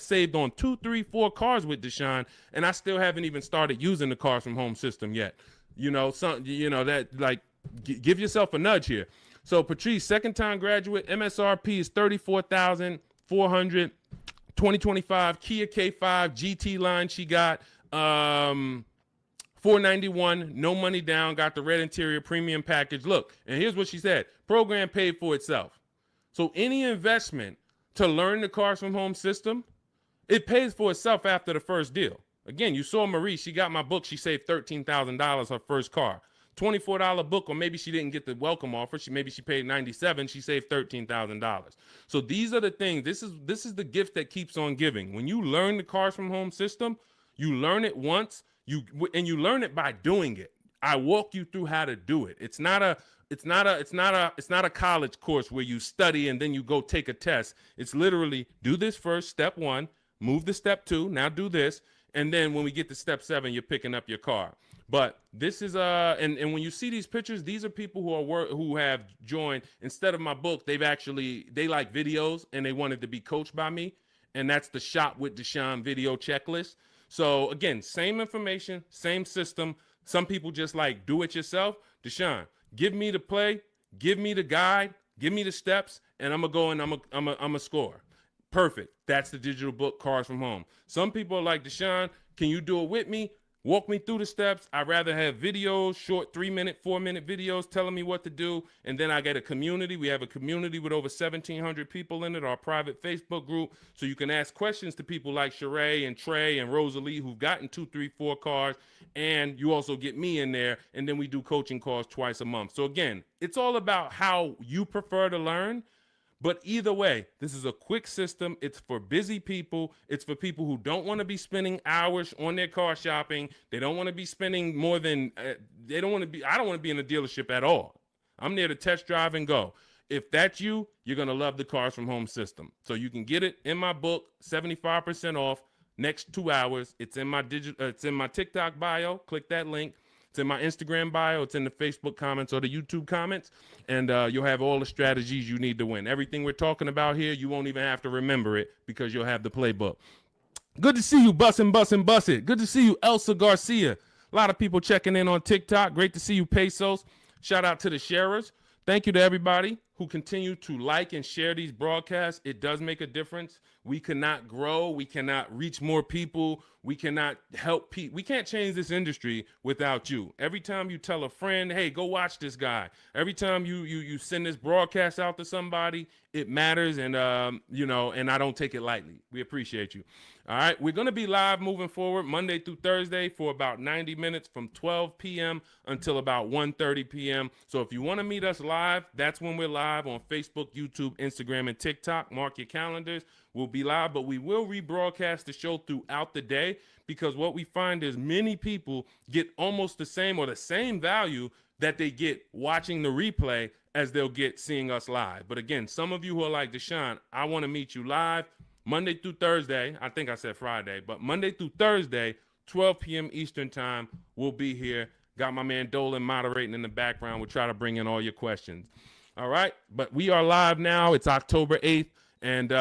saved on 2, 3, 4 cars with Deshone, and I still haven't even started using the Cars from Home system yet. You know, give yourself a nudge here. So Patrice, second-time graduate, MSRP is $34,400, 2025 Kia K5 GT line she got, $491, no money down, got the red interior premium package. Look, and here's what she said. Program paid for itself. So any investment to learn the Cars from Home system, it pays for itself after the first deal. Again, you saw Marie, she got my book. She saved $13,000 her first car. $24 book, or maybe she didn't get the welcome offer. Maybe she paid $97. She saved $13,000. So these are the things. This is the gift that keeps on giving. When you learn the Cars from Home system, you learn it once. And you learn it by doing it. I walk you through how to do it. It's not a college course where you study and then you go take a test. It's literally do this first, step 1, move to step 2, now do this, and then when we get to step 7, you're picking up your car. But this is and when you see these pictures, these are people who have joined. Instead of my book, they like videos and they wanted to be coached by me, and that's the Shop with Deshone video checklist. So again, same information, same system. Some people just like do it yourself. Deshone, give me the play, give me the guide, give me the steps, and I'm gonna go and I'm a score. Perfect. That's the digital book, Cars from Home. Some people are like, Deshone, can you do it with me? Walk me through the steps. I'd rather have videos, short 3-minute, 4-minute videos telling me what to do. And then I get a community. We have a community with over 1,700 people in it, our private Facebook group. So you can ask questions to people like Sheree and Trey and Rosalie who've gotten 2, 3, 4 cars. And you also get me in there. And then we do coaching calls twice a month. So again, it's all about how you prefer to learn. But either way, this is a quick system. It's for busy people. It's for people who don't want to be spending hours on their car shopping. They don't want to be spending more than, I don't want to be in a dealership at all. I'm there to test drive and go. If that's you, you're going to love the Cars from Home system. So you can get it in my book, 75% off, next 2 hours. It's in my it's in my TikTok bio. Click that link. It's in my Instagram bio. It's in the Facebook comments or the YouTube comments. And you'll have all the strategies you need to win. Everything we're talking about here, you won't even have to remember it because you'll have the playbook. Good to see you, Bussin'. Good to see you, Elsa Garcia. A lot of people checking in on TikTok. Great to see you, Pesos. Shout out to the sharers. Thank you to everybody who continue to like and share these broadcasts. It does make a difference. We cannot grow. We cannot reach more people. We cannot help people. We can't change this industry without you. Every time you tell a friend, hey, go watch this guy. Every time you send this broadcast out to somebody, it matters. And, and I don't take it lightly. We appreciate you. All right. We're going to be live moving forward Monday through Thursday for about 90 minutes from 12 p.m. until about 1:30 p.m. So if you want to meet us live, that's when we're live on Facebook, YouTube, Instagram, and TikTok. Mark your calendars. We'll be live, but we will rebroadcast the show throughout the day because what we find is many people get almost the same or the same value that they get watching the replay as they'll get seeing us live. But again, some of you who are like, Deshone, I want to meet you live Monday through Thursday. I think I said Friday, but Monday through Thursday, 12 p.m. Eastern time, we'll be here. Got my man Dolan moderating in the background. We'll try to bring in all your questions. All right, but we are live now. It's October 8th. And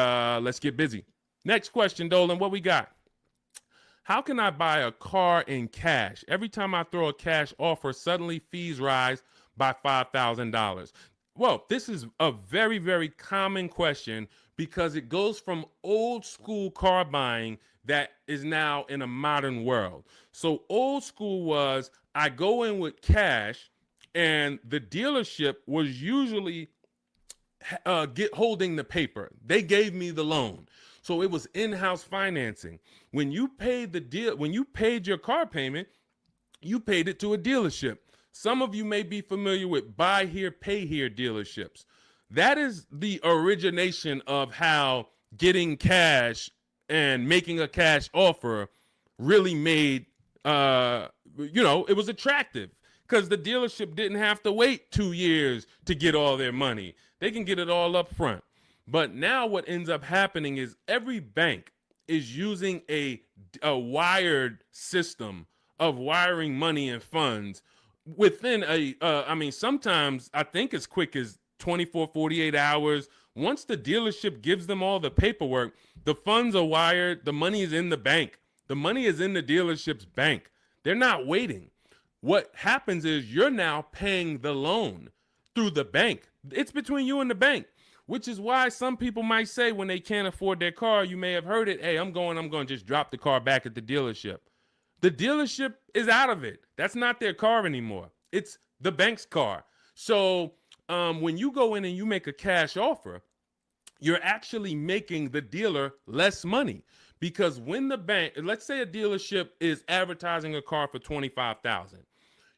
let's get busy. Next question, Dolan, what we got? How can I buy a car in cash? Every time I throw a cash offer, suddenly fees rise by $5,000. Well, this is a very, very common question because it goes from old school car buying that is now in a modern world. So old school was I go in with cash and the dealership was usually holding the paper. They gave me the loan. So it was in-house financing. When you paid your car payment, you paid it to a dealership. Some of you may be familiar with buy here, pay here dealerships. That is the origination of how getting cash and making a cash offer really made, it was attractive because the dealership didn't have to wait 2 years to get all their money. They can get it all up front. But now what ends up happening is every bank is using a wired system of wiring money and funds within sometimes I think as quick as 24, 48 hours. Once the dealership gives them all the paperwork, the funds are wired. The money is in the bank. The money is in the dealership's bank. They're not waiting. What happens is you're now paying the loan through the bank. It's between you and the bank, which is why some people might say when they can't afford their car, you may have heard it, hey, I'm going to just drop the car back at the dealership. The dealership is out of it. That's not their car anymore. It's the bank's car. So when you go in and you make a cash offer, you're actually making the dealer less money because when the bank, let's say a dealership is advertising a car for $25,000.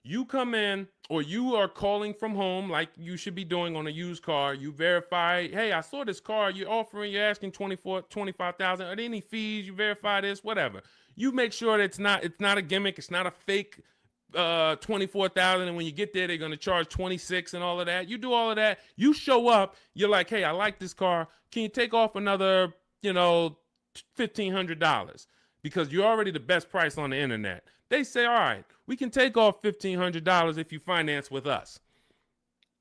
You come in or you are calling from home like you should be doing on a used car. You verify, hey, I saw this car you're asking $25,000. Are there any fees? You verify this, whatever. You make sure that it's not a gimmick, it's not a fake 24,000, and when you get there they're going to charge 26 and all of that. You do all of that, you show up, you're like, hey, I like this car, can you take off another, $1,500, because you're already the best price on the internet. They say, all right, we can take off $1,500 if you finance with us.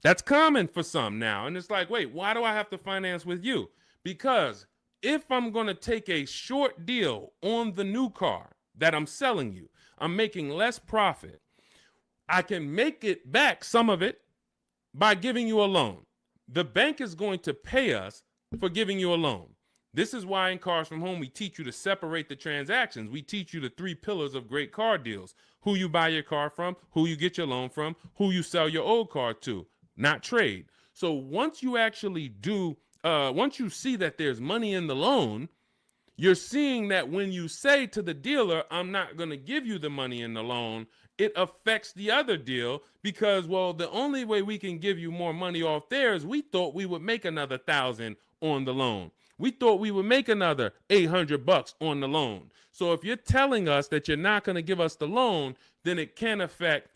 That's common for some now, and it's like, wait, why do I have to finance with you? Because if I'm going to take a short deal on the new car that I'm selling you, I'm making less profit. I can make it back, some of it, by giving you a loan. The bank is going to pay us for giving you a loan. This is why in Cars from Home, we teach you to separate the transactions. We teach you the 3 pillars of great car deals: who you buy your car from, who you get your loan from, who you sell your old car to, not trade. So once you actually once you see that there's money in the loan, you're seeing that when you say to the dealer, I'm not going to give you the money in the loan, it affects the other deal, because, well, the only way we can give you more money off there is we thought we would make another 1,000 on the loan. We thought we would make another $800 on the loan. So if you're telling us that you're not going to give us the loan, then it can affect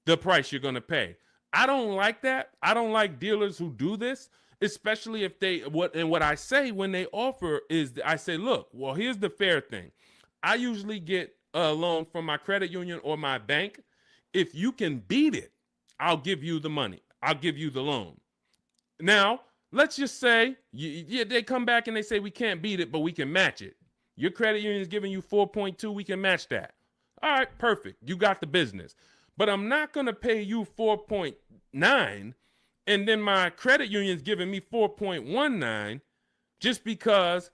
the price you're going to pay. I don't like that. I don't like dealers who do this, especially if what I say when they offer is, I say, look, well, here's the fair thing. I usually get a loan from my credit union or my bank. If you can beat it, I'll give you the money. I'll give you the loan. Now, let's just say they come back and they say, we can't beat it, but we can match it. Your credit union is giving you 4.2. We can match that. All right, perfect. You got the business. But I'm not going to pay you 4.9 and then my credit union's giving me 4.19 just because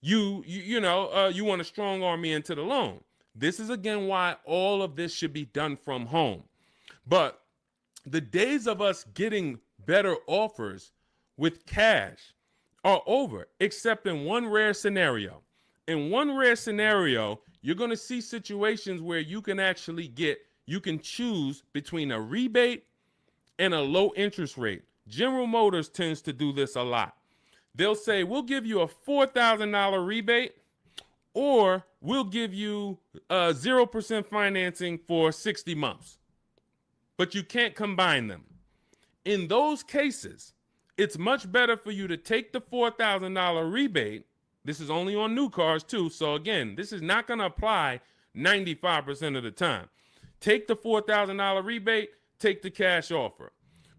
you want to strong arm me into the loan. This is, again, why all of this should be done from home. But the days of us getting better offers with cash are over, except in one rare scenario. In one rare scenario, you're going to see situations where you can choose between a rebate and a low interest rate. General Motors tends to do this a lot. They'll say, we'll give you a $4,000 rebate, or we'll give you 0% financing for 60 months. But you can't combine them. In those cases, it's much better for you to take the $4,000 rebate. This is only on new cars too. So again, this is not going to apply 95% of the time. Take the $4,000 rebate, take the cash offer.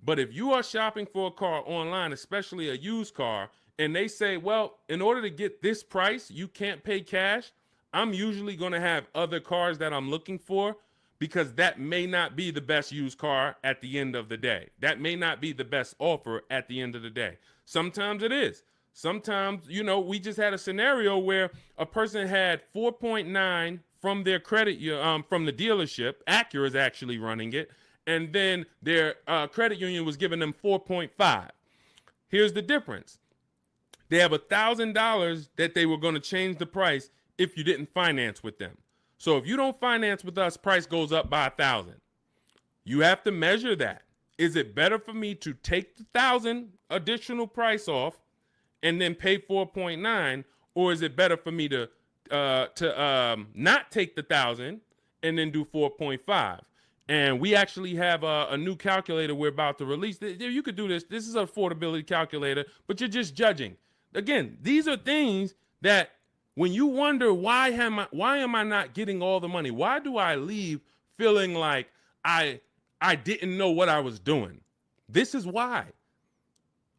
But if you are shopping for a car online, especially a used car, and they say, well, in order to get this price, you can't pay cash, I'm usually going to have other cars that I'm looking for, because that may not be the best used car at the end of the day. That may not be the best offer at the end of the day. Sometimes it is. Sometimes, we just had a scenario where a person had 4.9 from their credit, from the dealership. Acura is actually running it. And then their credit union was giving them 4.5. Here's the difference. They have $1,000 that they were going to change the price if you didn't finance with them. So if you don't finance with us, price goes up by 1,000. You have to measure that. Is it better for me to take the 1,000 additional price off and then pay 4.9, or is it better for me to not take the 1,000 and then do 4.5? And we actually have a new calculator we're about to release. You could do this. This is an affordability calculator, but you're just judging. Again, these are things that when you wonder, why am I not getting all the money? Why do I leave feeling like I didn't know what I was doing? This is why.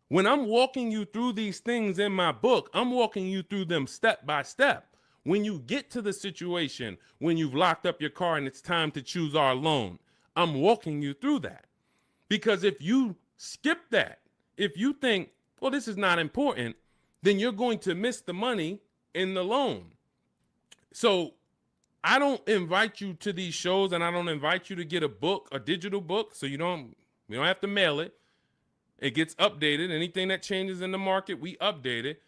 When I'm walking you through these things in my book, I'm walking you through them step by step. When you get to the situation, when you've locked up your car and it's time to choose our loan, I'm walking you through that. Because if you skip that, if you think, well, this is not important, then you're going to miss the money in the loan. So I don't invite you to these shows, and I don't invite you to get a book, a digital book, so we don't have to mail it. It gets updated. Anything that changes in the market, we update it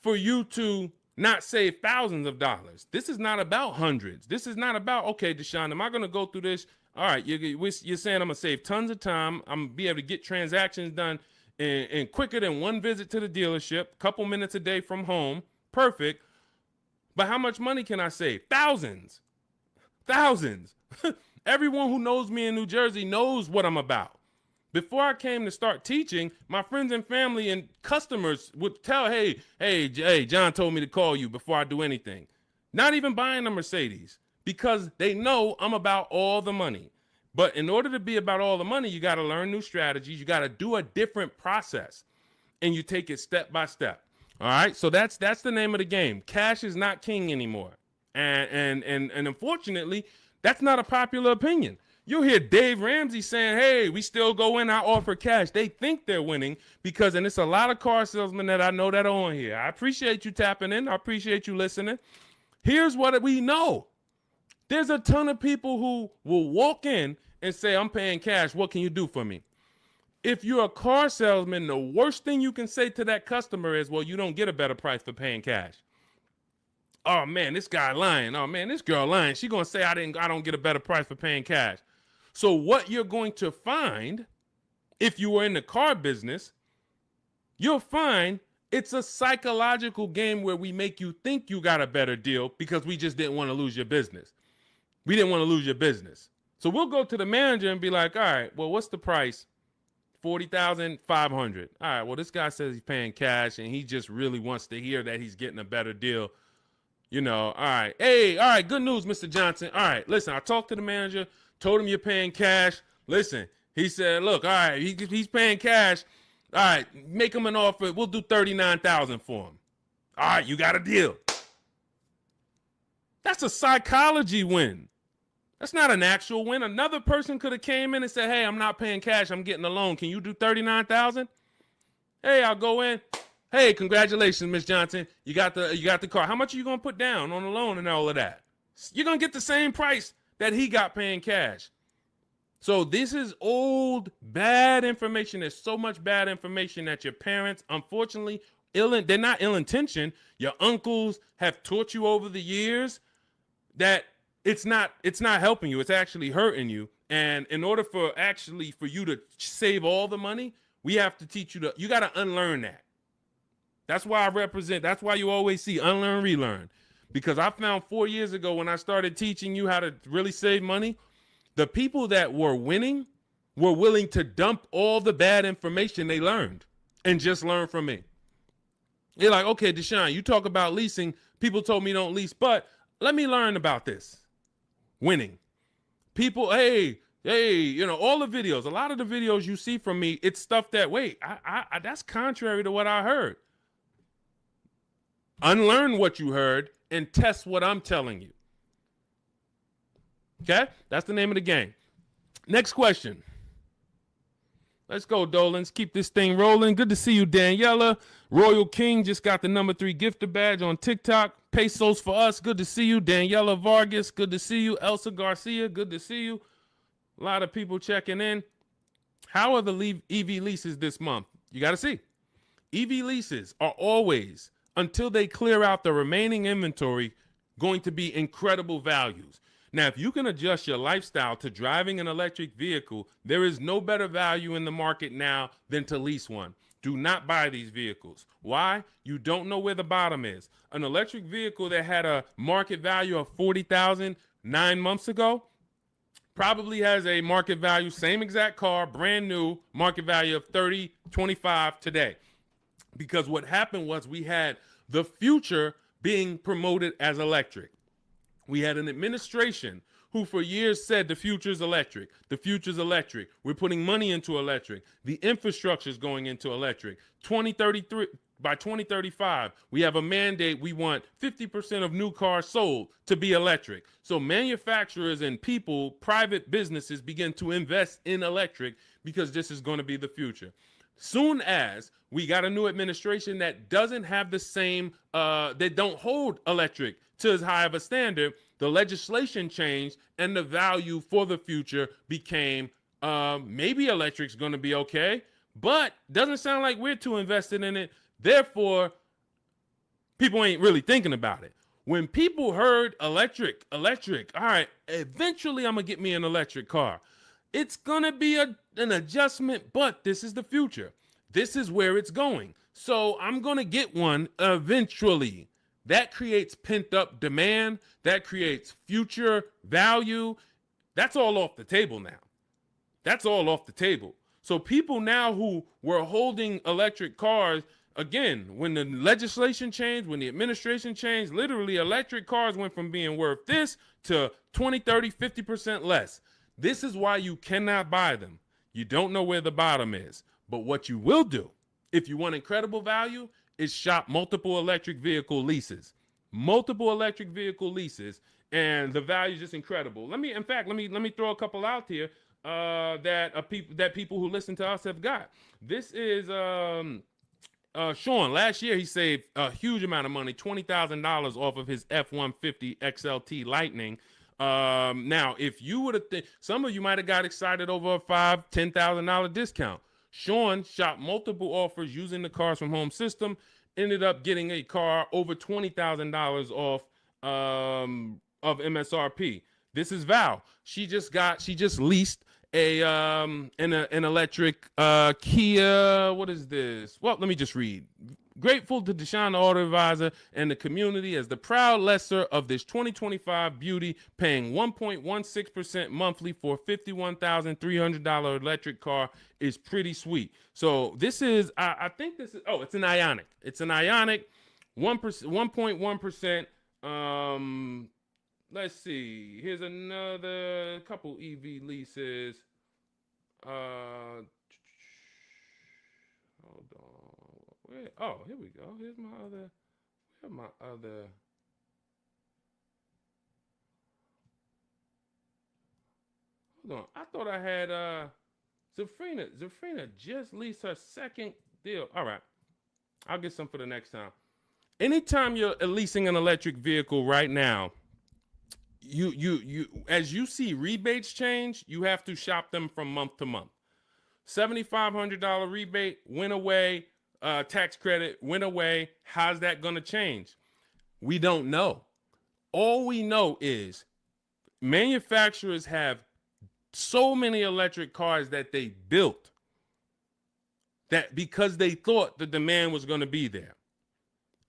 for you to not save thousands of dollars. This is not about hundreds. This is not about, okay, Deshone, am I going to go through this? All right, you're saying I'm going to save tons of time. I'm going to be able to get transactions done in quicker than one visit to the dealership, couple minutes a day from home. Perfect. But how much money can I save? Thousands. Thousands. Everyone who knows me in New Jersey knows what I'm about. Before I came to start teaching, my friends and family and customers would tell, hey, John told me to call you before I do anything. Not even buying a Mercedes, because they know I'm about all the money. But in order to be about all the money, you got to learn new strategies. You got to do a different process, and you take it step by step. All right, so that's the name of the game. Cash is not king anymore, and unfortunately, that's not a popular opinion. You'll hear Dave Ramsey saying, hey, we still go in, I offer cash. They think they're winning because, and it's a lot of car salesmen that I know that are on here. I appreciate you tapping in. I appreciate you listening. Here's what we know. There's a ton of people who will walk in and say, I'm paying cash. What can you do for me? If you're a car salesman, the worst thing you can say to that customer is, well, you don't get a better price for paying cash. Oh man, this guy lying. Oh man, this girl lying. She gonna say I don't get a better price for paying cash. So what you're going to find, if you were in the car business, you'll find it's a psychological game where we make you think you got a better deal because we just didn't want to lose your business. We didn't want to lose your business. So we'll go to the manager and be like, all right, well, what's the price? $40,500. All right, well, this guy says he's paying cash and he just really wants to hear that he's getting a better deal. You know, all right. Hey, all right, good news, Mr. Johnson. All right, listen, I talked to the manager, told him you're paying cash. Listen, he said, look, all right, he's paying cash. All right, make him an offer. We'll do $39,000 for him. All right, you got a deal. That's a psychology win. That's not an actual win. Another person could have came in and said, hey, I'm not paying cash. I'm getting a loan. Can you do $39,000? Hey, I'll go in. Hey, congratulations, Miss Johnson. You got the car. How much are you going to put down on the loan and all of that? You're going to get the same price that he got paying cash. So this is old, bad information. There's so much bad information that your parents, unfortunately, they're not ill-intentioned. Your uncles have taught you over the years that it's not helping you. It's actually hurting you. And in order for you to save all the money, we have to teach you you got to unlearn that. That's why that's why you always see unlearn, relearn. Because I found 4 years ago when I started teaching you how to really save money, the people that were winning were willing to dump all the bad information they learned and just learn from me. You're like, okay, Deshone, you talk about leasing. People told me don't lease, but let me learn about this. Winning. People, hey, you know, all the videos, a lot of the videos you see from me, it's stuff that, wait, I that's contrary to what I heard. Unlearn what you heard and test what I'm telling you. Okay? That's the name of the game. Next question. Let's go, Dolans. Keep this thing rolling. Good to see you, Daniela. Royal King just got the #3 gifter badge on TikTok. Pesos for us. Good to see you. Daniela Vargas. Good to see you. Elsa Garcia. Good to see you. A lot of people checking in. How are the EV leases this month? You got to see. EV leases are always, until they clear out the remaining inventory, going to be incredible values. Now, if you can adjust your lifestyle to driving an electric vehicle, there is no better value in the market now than to lease one. Do not buy these vehicles. Why? You don't know where the bottom is. An electric vehicle that had a market value of $40,000 9 months ago probably has a market value, same exact car, brand new, market value of $30, $25 today. Because what happened was we had the future being promoted as electric. We had an administration who for years said the future's electric. The future's electric. We're putting money into electric. The infrastructure is going into electric. 2033, by 2035, we have a mandate. We want 50% of new cars sold to be electric. So manufacturers and people, private businesses begin to invest in electric because this is going to be the future. Soon as we got a new administration that doesn't have the same, they don't hold electric to as high of a standard, the legislation changed and the value for the future became maybe electric's going to be okay, but doesn't sound like we're too invested in it. Therefore, people ain't really thinking about it. When people heard electric, all right, eventually I'm going to get me an electric car. It's going to be an adjustment, but this is the future. This is where it's going. So I'm going to get one eventually. That creates pent up demand. That creates future value. That's all off the table now. That's all off the table. So people now who were holding electric cars, again, when the legislation changed, when the administration changed, literally electric cars went from being worth this to 20, 30, 50% less. This is why you cannot buy them. You don't know where the bottom is. But what you will do, if you want incredible value, is shop multiple electric vehicle leases. Multiple electric vehicle leases, and the value is just incredible. Let me throw a couple out here that people who listen to us have got. This is Sean. Last year he saved a huge amount of money, $20,000 off of his F-150 XLT Lightning. Now, if you would have, some of you might have got excited over a $5,000-$10,000 discount. Sean shopped multiple offers using the Cars from Home system, ended up getting a car over $20,000 off of MSRP. This is Val. She just leased an electric Kia. What is this? Well, let me just read. Grateful to Deshone the Auto Advisor and the community as the proud lessor of this 2025 beauty, paying 1.16% monthly for a $51,300 electric car is pretty sweet. So this is, I think this is, it's an Ioniq. It's an Ioniq, 1.1%. Let's see. Here's another couple EV leases. Hold on. Here we go. Here's my other. Hold on. I thought I had Zafrina. Zafrina just leased her second deal. All right. I'll get some for the next time. Anytime you're leasing an electric vehicle right now, you as you see rebates change, you have to shop them from month to month. $7,500 rebate went away. Tax credit went away. How's that going to change? We don't know. All we know is manufacturers have so many electric cars that they built that because they thought the demand was going to be there.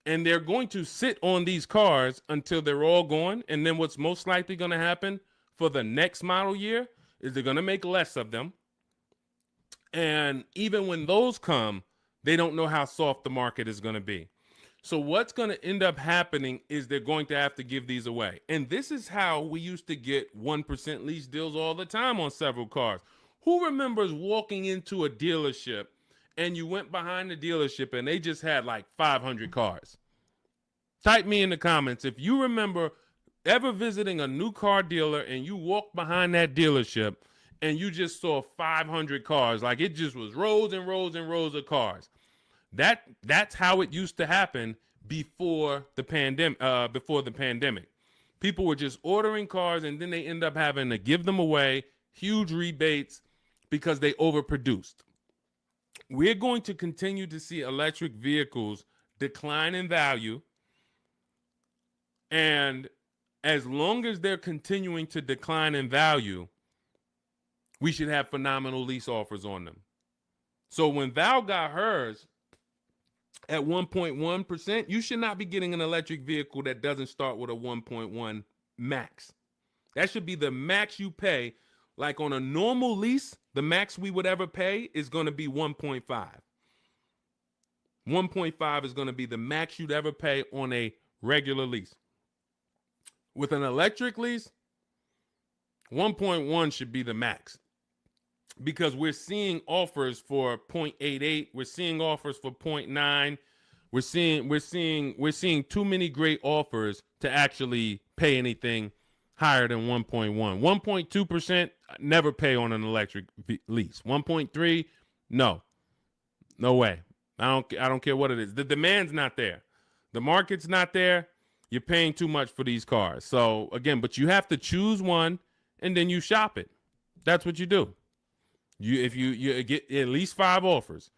And they're going to sit on these cars until they're all gone. And then what's most likely going to happen for the next model year is they're going to make less of them. And even when those come, they don't know how soft the market is going to be. So what's going to end up happening is they're going to have to give these away. And this is how we used to get 1% lease deals all the time on several cars. Who remembers walking into a dealership and you went behind the dealership and they just had like 500 cars? Type me in the comments if you remember ever visiting a new car dealer and you walked behind that dealership and you just saw 500 cars, like it just was rows and rows and rows of cars. That's how it used to happen before the pandemic. People were just ordering cars and then they end up having to give them away, huge rebates because they overproduced. We're going to continue to see electric vehicles decline in value. And as long as they're continuing to decline in value, we should have phenomenal lease offers on them. So when Val got hers at 1.1%, you should not be getting an electric vehicle that doesn't start with a 1.1 max. That should be the max you pay. Like on a normal lease, the max we would ever pay is going to be 1.5. 1.5 is going to be the max you'd ever pay on a regular lease. With an electric lease, 1.1 should be the max. Because we're seeing offers for 0.88, we're seeing offers for 0.9. We're seeing too many great offers to actually pay anything higher than 1.1. 1.2%, never pay on an electric lease. 1.3, no way. I don't care what it is. The demand's not there. The market's not there. You're paying too much for these cars. So again, but you have to choose one and then you shop it. That's what you do. If you get at least 5 offers,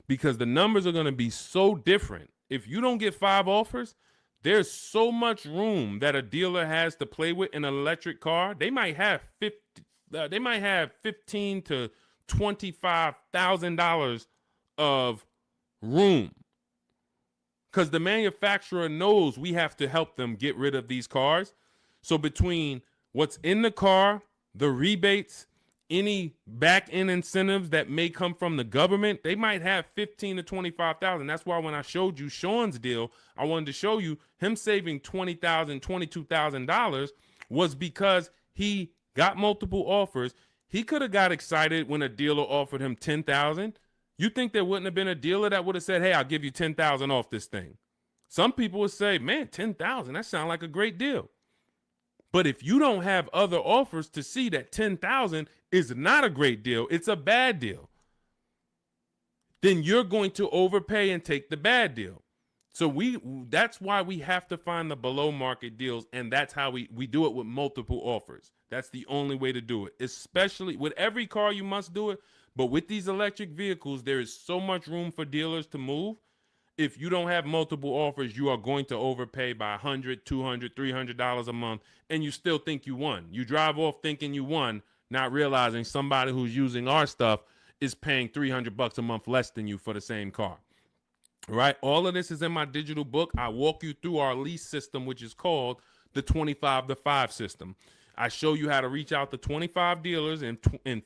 because the numbers are going to be so different. If you don't get 5 offers, there's so much room that a dealer has to play with in an electric car. They might have $15,000 to $25,000 of room, because the manufacturer knows we have to help them get rid of these cars. So between what's in the car, the rebates, any back end incentives that may come from the government, they might have 15 to 25,000. That's why when I showed you Sean's deal, I wanted to show you him saving $20,000, $22,000 was because he got multiple offers. He could have got excited when a dealer offered him 10,000. You think there wouldn't have been a dealer that would have said, hey, I'll give you 10,000 off this thing? Some people would say, man, 10,000, that sounds like a great deal. But if you don't have other offers to see that 10,000 is not a great deal, it's a bad deal, then you're going to overpay and take the bad deal. So that's why we have to find the below market deals, and that's how we do it with multiple offers. That's the only way to do it, especially with every car you must do it. But with these electric vehicles, there is so much room for dealers to move. If you don't have multiple offers, you are going to overpay by $100, $200, $300 a month, and you still think you won. You drive off thinking you won, not realizing somebody who's using our stuff is paying $300 a month less than you for the same car. Right? All of this is in my digital book. I walk you through our lease system, which is called the 25 to 5 system. I show you how to reach out to 25 dealers in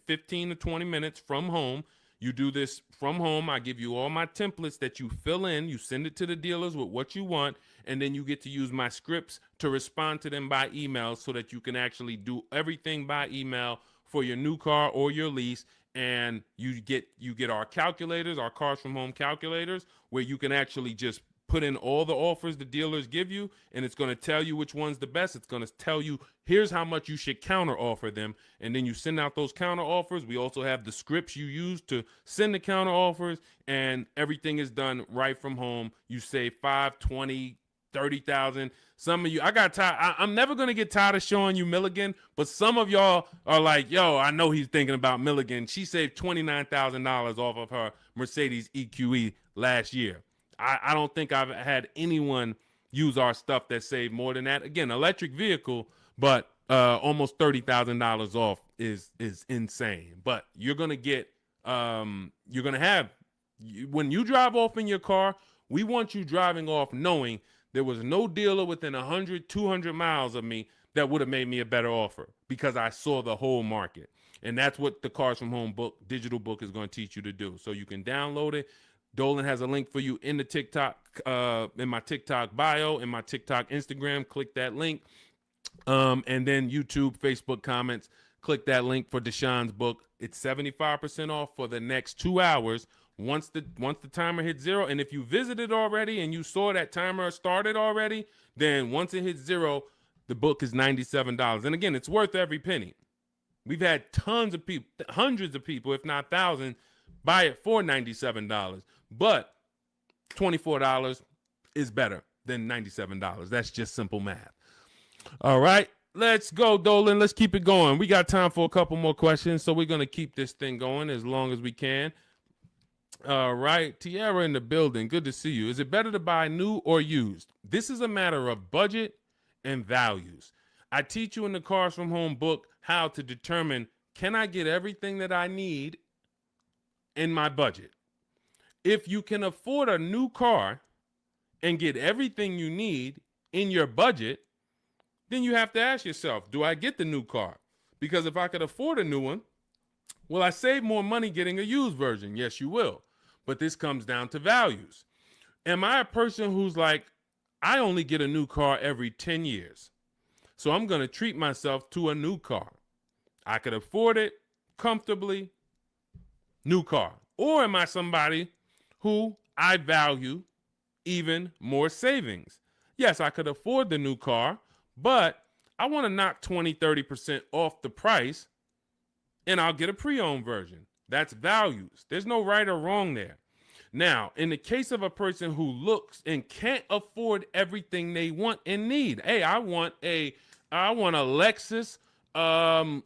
15 to 20 minutes from home. You do this from home. I give you all my templates that you fill in. You send it to the dealers with what you want, and then you get to use my scripts to respond to them by email so that you can actually do everything by email for your new car or your lease. And you get our calculators, our Cars from Home calculators, where you can actually just put in all the offers the dealers give you, and it's going to tell you which one's the best. It's going to tell you, here's how much you should counter offer them. And then you send out those counter offers. We also have the scripts you use to send the counter offers, and everything is done right from home. You save 5, 20, 30,000. Some of you, I got tired. I'm never going to get tired of showing you Milligan, but some of y'all are like, yo, I know he's thinking about Milligan. She saved $29,000 off of her Mercedes EQE last year. I don't think I've had anyone use our stuff that saved more than that. Again, electric vehicle, but almost $30,000 off is insane. But you're going to get, when you drive off in your car, we want you driving off knowing there was no dealer within 100, 200 miles of me that would have made me a better offer because I saw the whole market. And that's what the Cars from Home book, digital book, is going to teach you to do. So you can download it. Dolan has a link for you in the TikTok, in my TikTok bio, in my TikTok Instagram. Click that link. And then YouTube, Facebook comments. Click that link for Deshaun's book. It's 75% off for the next 2 hours. Once the timer hits 0, and if you visited already and you saw that timer started already, then once it hits 0, the book is $97. And again, it's worth every penny. We've had tons of people, hundreds of people, if not thousands, buy it for $97. But $24 is better than $97. That's just simple math. All right, let's go, Dolan. Let's keep it going. We got time for a couple more questions, so we're going to keep this thing going as long as we can. All right, Tiara in the building. Good to see you. Is it better to buy new or used? This is a matter of budget and values. I teach you in the Cars from Home book how to determine, can I get everything that I need in my budget? If you can afford a new car and get everything you need in your budget, then you have to ask yourself, do I get the new car? Because if I could afford a new one, will I save more money getting a used version? Yes, you will. But this comes down to values. Am I a person who's like, I only get a new car every 10 years, so I'm going to treat myself to a new car? I could afford it comfortably, new car. Or am I somebody who I value even more savings? Yes, I could afford the new car, but I want to knock 20, 30% off the price, and I'll get a pre-owned version. That's values. There's no right or wrong there. Now, in the case of a person who looks and can't afford everything they want and need, hey, I want a Lexus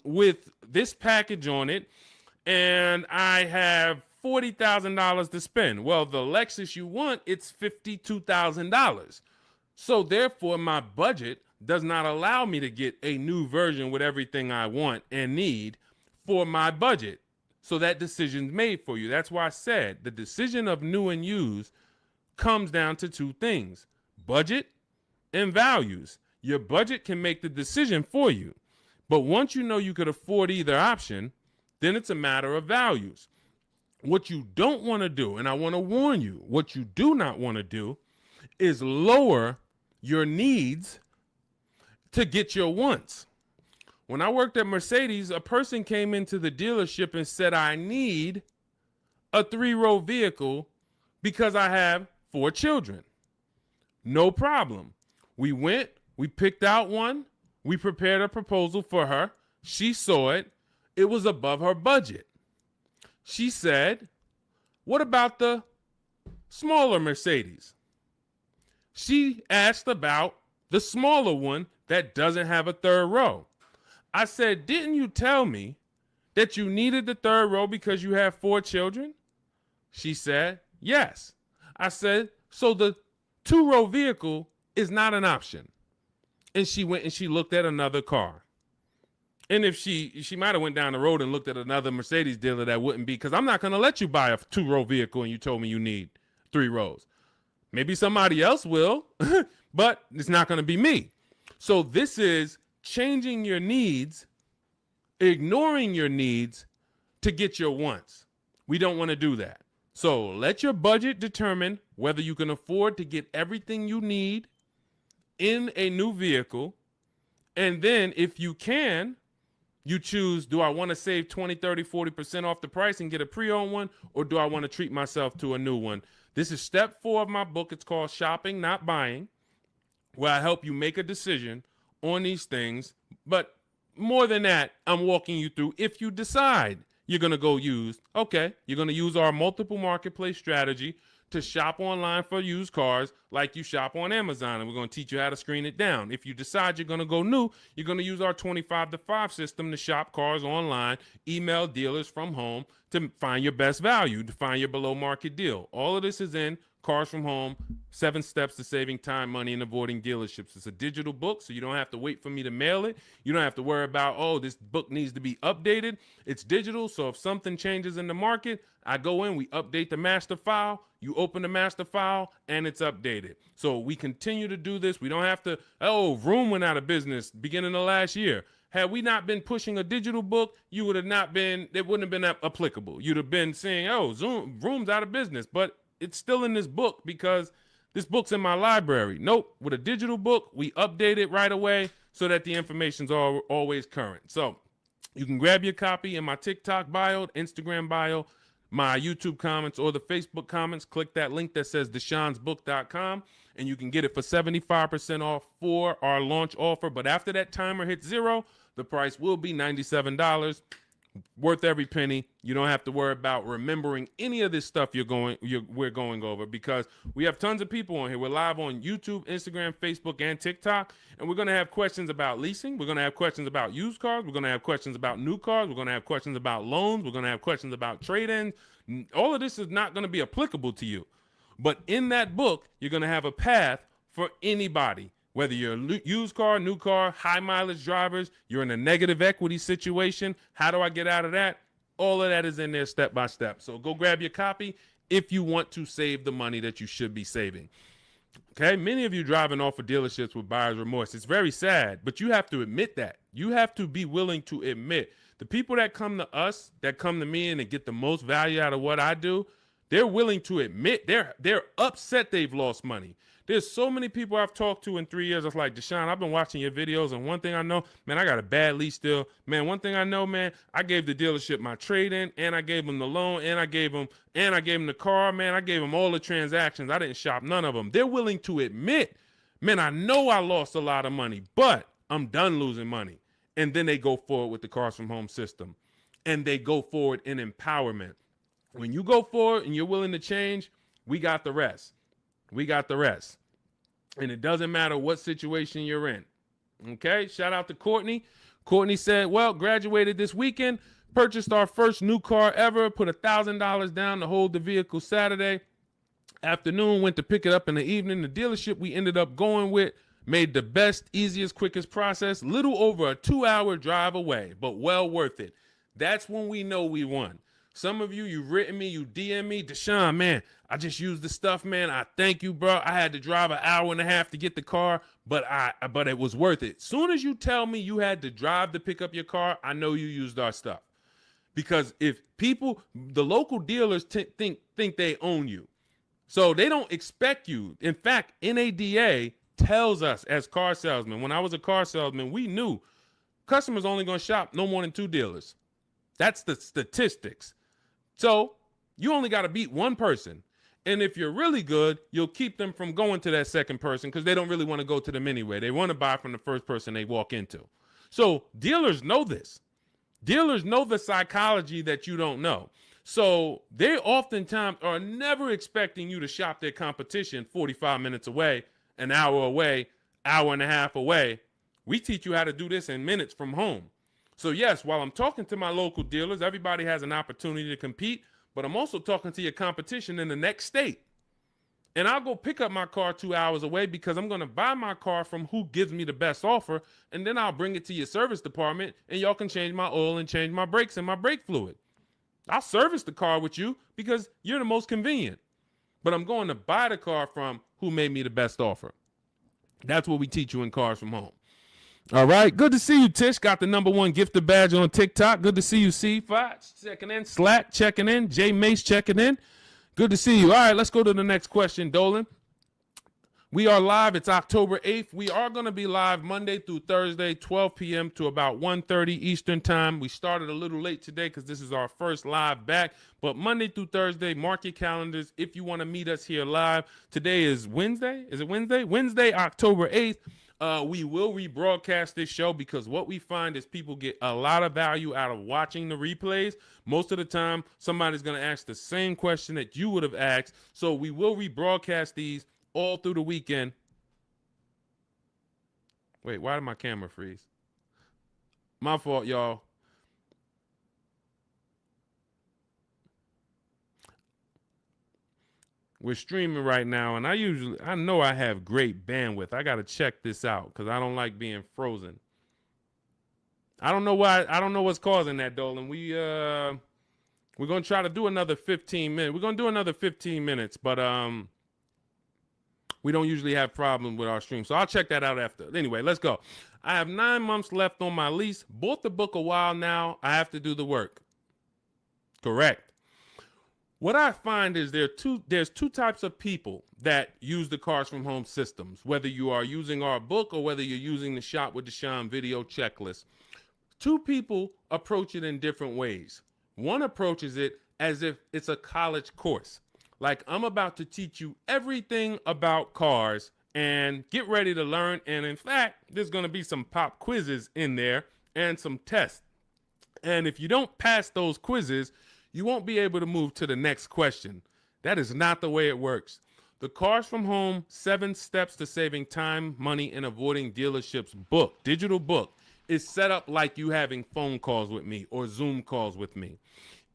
with this package on it, and I have $40,000 to spend. Well, the Lexus you want, it's $52,000. So therefore, my budget does not allow me to get a new version with everything I want and need for my budget. So that decision's made for you. That's why I said the decision of new and used comes down to two things: budget and values. Your budget can make the decision for you. But once you know you could afford either option, then it's a matter of values. What you don't want to do, and I want to warn you, what you do not want to do is lower your needs to get your wants. When I worked at Mercedes, a person came into the dealership and said, I need a 3-row vehicle because I have 4 children. No problem. We went, we picked out one, we prepared a proposal for her. She saw it. It was above her budget. She said, what about the smaller Mercedes? She asked about the smaller one that doesn't have a 3rd row. I said, didn't you tell me that you needed the 3rd row because you have 4 children? She said, yes. I said, so the 2-row vehicle is not an option. And she went and she looked at another car. And if she might have went down the road and looked at another Mercedes dealer, that wouldn't be, because I'm not going to let you buy a 2-row vehicle and you told me you need 3 rows. Maybe somebody else will, but it's not going to be me. So this is changing your needs, ignoring your needs to get your wants. We don't want to do that. So let your budget determine whether you can afford to get everything you need in a new vehicle. And then if you can, you choose, do I want to save 20, 30, 40% off the price and get a pre-owned one, or do I want to treat myself to a new one? This is step 4 of my book. It's called Shopping, Not Buying, where I help you make a decision on these things. But more than that, I'm walking you through, if you decide you're going to go use, okay, you're going to use our multiple marketplace strategy to shop online for used cars like you shop on Amazon, and we're going to teach you how to screen it down. If you decide you're going to go new, you're going to use our 25 to 5 system to shop cars online, email dealers from home to find your best value, to find your below market deal. All of this is in Cars from Home, 7 Steps to Saving Time, Money, and Avoiding Dealerships. It's a digital book, so you don't have to wait for me to mail it. You don't have to worry about, oh, this book needs to be updated. It's digital, so if something changes in the market, I go in, we update the master file, you open the master file, and it's updated. So we continue to do this. We don't have to, oh, Vroom went out of business beginning of last year. Had we not been pushing a digital book, you would have not been, it wouldn't have been applicable. You'd have been saying, oh, Vroom's out of business, but it's still in this book because this book's in my library. Nope. With a digital book, we update it right away so that the information's always current. So you can grab your copy in my TikTok bio, Instagram bio, my YouTube comments, or the Facebook comments. Click that link that says deshonsbook.com, and you can get it for 75% off for our launch offer. But after that timer hits 0, the price will be $97. Worth every penny. You don't have to worry about remembering any of this stuff we're going over, because we have tons of people on here. We're live on YouTube, Instagram, Facebook, and TikTok, and we're going to have questions about leasing. We're going to have questions about used cars. We're going to have questions about new cars. We're going to have questions about loans. We're going to have questions about trade-ins. All of this is not going to be applicable to you, but in that book, you're going to have a path for anybody. Whether you're a used car, new car, high mileage drivers, you're in a negative equity situation. How do I get out of that? All of that is in there step by step. So go grab your copy if you want to save the money that you should be saving. Okay, many of you driving off of dealerships with buyer's remorse. It's very sad, but you have to admit that. You have to be willing to admit the people that come to us, that come to me and get the most value out of what I do, they're willing to admit they're upset they've lost money. There's so many people I've talked to in 3 years. It's like, Deshone, I've been watching your videos, and one thing I know, man, I got a bad lease deal. Man, one thing I know, man, I gave the dealership my trade-in, and I gave them the loan, and I gave them the car, man. I gave them all the transactions. I didn't shop none of them. They're willing to admit, man, I know I lost a lot of money, but I'm done losing money. And then they go forward with the Cars from Home system, and they go forward in empowerment. When you go forward and you're willing to change, we got the rest. We got the rest. And it doesn't matter what situation you're in. Okay, shout out to Courtney. Courtney said, well, graduated this weekend, purchased our first new car ever, put $1,000 down to hold the vehicle Saturday afternoon, went to pick it up in the evening. The dealership we ended up going with made the best, easiest, quickest process, little over a 2-hour drive away, but well worth it. That's when we know we won. Some of you, you've written me, you DM me, Deshone, man, I just used the stuff, man. I thank you, bro. I had to drive an hour and a half to get the car, but it was worth it. Soon as you tell me you had to drive to pick up your car, I know you used our stuff. Because if people, the local dealers think they own you. So they don't expect you. In fact, NADA tells us as car salesmen, when I was a car salesman, we knew customers only going to shop no more than 2 dealers. That's the statistics. So you only got to beat one person. And if you're really good, you'll keep them from going to that second person because they don't really want to go to them anyway. They want to buy from the first person they walk into. So dealers know this. Dealers know the psychology that you don't know. So they oftentimes are never expecting you to shop their competition 45 minutes away, an hour away, hour and a half away. We teach you how to do this in minutes from home. So yes, while I'm talking to my local dealers, everybody has an opportunity to compete, but I'm also talking to your competition in the next state. And I'll go pick up my car 2 hours away because I'm going to buy my car from who gives me the best offer. And then I'll bring it to your service department and y'all can change my oil and change my brakes and my brake fluid. I'll service the car with you because you're the most convenient. But I'm going to buy the car from who made me the best offer. That's what we teach you in Cars from Home. All right. Good to see you, Tish. Got the #1 gifted badge on TikTok. Good to see you, C5 checking in. Slack checking in. J Mace checking in. Good to see you. All right, let's go to the next question, Dolan. We are live. It's October 8th. We are going to be live Monday through Thursday, 12 p.m. to about 1:30 Eastern time. We started a little late today because this is our first live back. But Monday through Thursday, mark your calendars if you want to meet us here live. Today is Wednesday. Is it Wednesday? Wednesday, October 8th. We will rebroadcast this show because what we find is people get a lot of value out of watching the replays. Most of the time, somebody's going to ask the same question that you would have asked. So we will rebroadcast these all through the weekend. Wait, why did my camera freeze? My fault, y'all. We're streaming right now, and I know I have great bandwidth. I got to check this out because I don't like being frozen. I don't know why. I don't know what's causing that, Dolan. We're going to try to do another 15 minutes. We're going to do another 15 minutes, but we don't usually have problems with our stream. So I'll check that out after. Anyway, let's go. I have 9 months left on my lease. Bought the book a while now. I have to do the work. Correct. What I find is there's two types of people that use the Cars from Home systems, whether you are using our book or whether you're using the Shop with Deshone video checklist. 2 people approach it in different ways. One approaches it as if it's a college course. Like, I'm about to teach you everything about cars and get ready to learn. And in fact, there's going to be some pop quizzes in there and some tests. And if you don't pass those quizzes, you won't be able to move to the next question. That is not the way it works. The Cars from Home 7 Steps to Saving Time, Money, and Avoiding Dealerships book, digital book, is set up like you having phone calls with me or Zoom calls with me.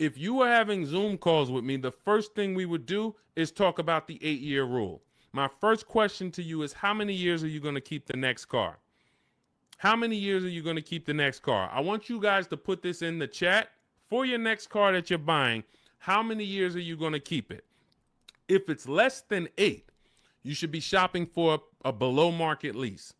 If you were having Zoom calls with me, the first thing we would do is talk about the 8-year rule. My first question to you is, how many years are you going to keep the next car? How many years are you going to keep the next car? I want you guys to put this in the chat. For your next car that you're buying, how many years are you going to keep it? If it's less than 8, you should be shopping for a below market lease.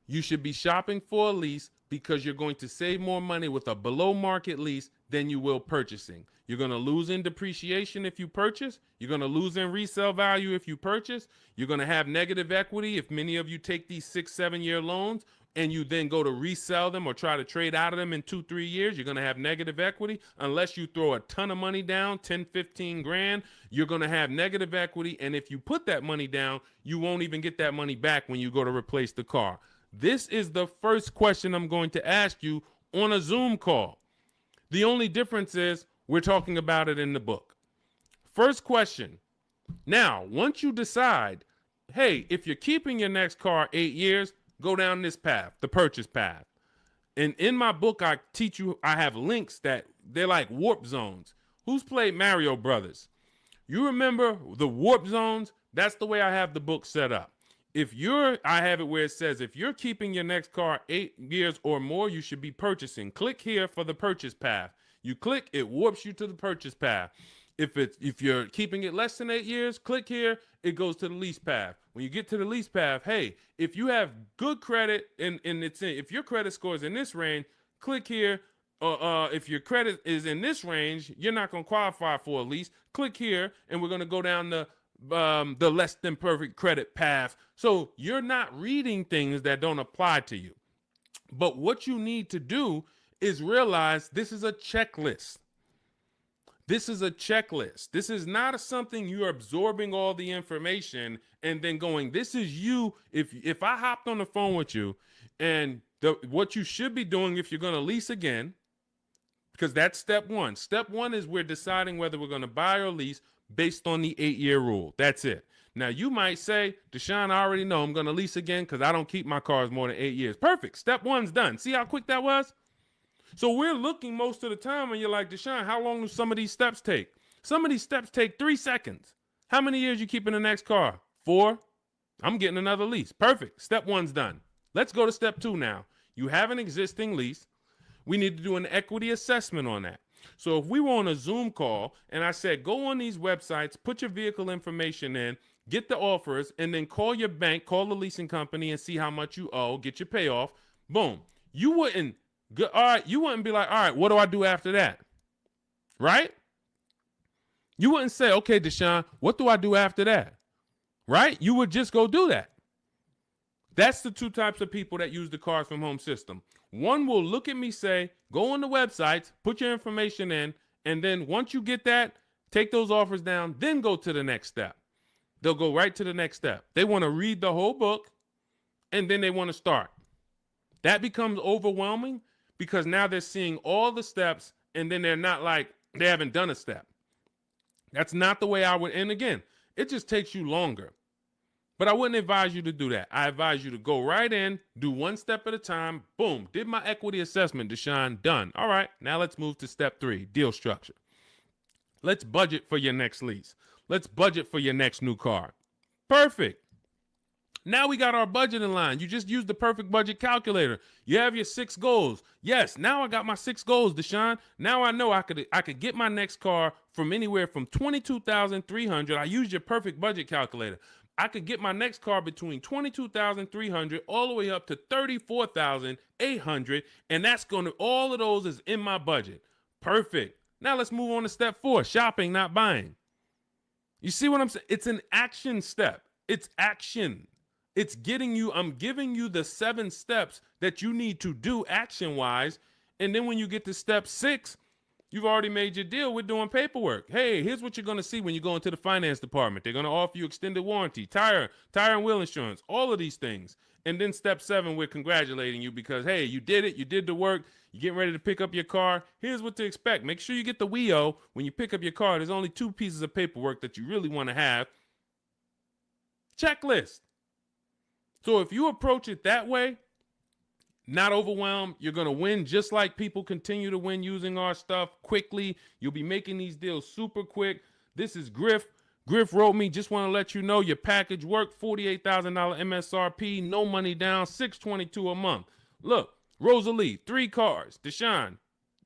You should be shopping for a lease because you're going to save more money with a below market lease than you will purchasing. You're going to lose in depreciation if you purchase. You're going to lose in resale value if you purchase. You're going to have negative equity if many of you take these 6-7 year loans and you then go to resell them or try to trade out of them in 2-3 years. You're going to have negative equity. Unless you throw a ton of money down, 10, 15 grand, you're going to have negative equity. And if you put that money down, you won't even get that money back when you go to replace the car. This is the first question I'm going to ask you on a Zoom call. The only difference is we're talking about it in the book. First question. Now, once you decide, hey, if you're keeping your next car 8 years, go down this path, the purchase path. And in my book, I teach you, I have links that they're like warp zones. Who's played Mario Brothers? You remember the warp zones? That's the way I have the book set up. I have it where it says, if you're keeping your next car 8 years or more, you should be purchasing. Click here for the purchase path. You click, it warps you to the purchase path. If you're keeping it less than 8 years, click here, it goes to the lease path. When you get to the lease path, hey, if you have good credit and if your credit score is in this range, click here. If your credit is in this range, you're not going to qualify for a lease. Click here, and we're going to go down the less than perfect credit path. So you're not reading things that don't apply to you. But what you need to do is realize this is a checklist. This is a checklist. This is not something you're absorbing all the information and then going, this is you. If I hopped on the phone with you and what you should be doing if you're going to lease again, because that's step one. Step one is we're deciding whether we're going to buy or lease based on the 8-year rule. That's it. Now, you might say, Deshone, I already know I'm going to lease again because I don't keep my cars more than 8 years. Perfect. Step one's done. See how quick that was? So we're looking most of the time and you're like, Deshone, how long do some of these steps take? Some of these steps take 3 seconds. How many years you keep in the next car? 4? I'm getting another lease. Perfect. Step one's done. Let's go to step 2 now. You have an existing lease. We need to do an equity assessment on that. So if we were on a Zoom call and I said, go on these websites, put your vehicle information in, get the offers, and then call your bank, call the leasing company and see how much you owe, get your payoff. Boom. You wouldn't be like, all right, what do I do after that? Right? You wouldn't say, okay, Deshone, what do I do after that? Right? You would just go do that. That's the 2 types of people that use the Cars from Home system. One will look at me, say, go on the websites, put your information in, and then once you get that, take those offers down, then go to the next step. They'll go right to the next step. They want to read the whole book, and then they want to start. That becomes overwhelming because now they're seeing all the steps, and then they're not like, they haven't done a step. That's not the way I would, and again, it just takes you longer. But I wouldn't advise you to do that. I advise you to go right in, do 1 step at a time. Boom, did my equity assessment, Deshone, done. All right, now let's move to step 3, deal structure. Let's budget for your next lease. Let's budget for your next new car. Perfect. Now we got our budget in line. You just used the perfect budget calculator. You have your 6 goals. Yes, now I got my 6 goals, Deshone. Now I know I could get my next car from anywhere from $22,300. I used your perfect budget calculator. I could get my next car between $22,300 all the way up to $34,800, and that's going to, all of those is in my budget. Perfect. Now let's move on to step 4, shopping, not buying. You see what I'm saying? It's an action step. It's action. It's getting you, I'm giving you the 7 steps that you need to do action-wise, and then when you get to step 6, you've already made your deal. We're doing paperwork. Hey, here's what you're going to see when you go into the finance department. They're going to offer you extended warranty, tire and wheel insurance, all of these things. And then step 7, we're congratulating you because, hey, you did it. You did the work. You're getting ready to pick up your car. Here's what to expect. Make sure you get the WIO when you pick up your car. There's only 2 pieces of paperwork that you really want to have. Checklist. So if you approach it that way, not overwhelmed, you're going to win just like people continue to win using our stuff quickly. You'll be making these deals super quick. This is Griff. Griff wrote me, just want to let you know your package worked, $48,000 MSRP, no money down, $622 a month. Look, Rosalie, 3 cars. Deshone,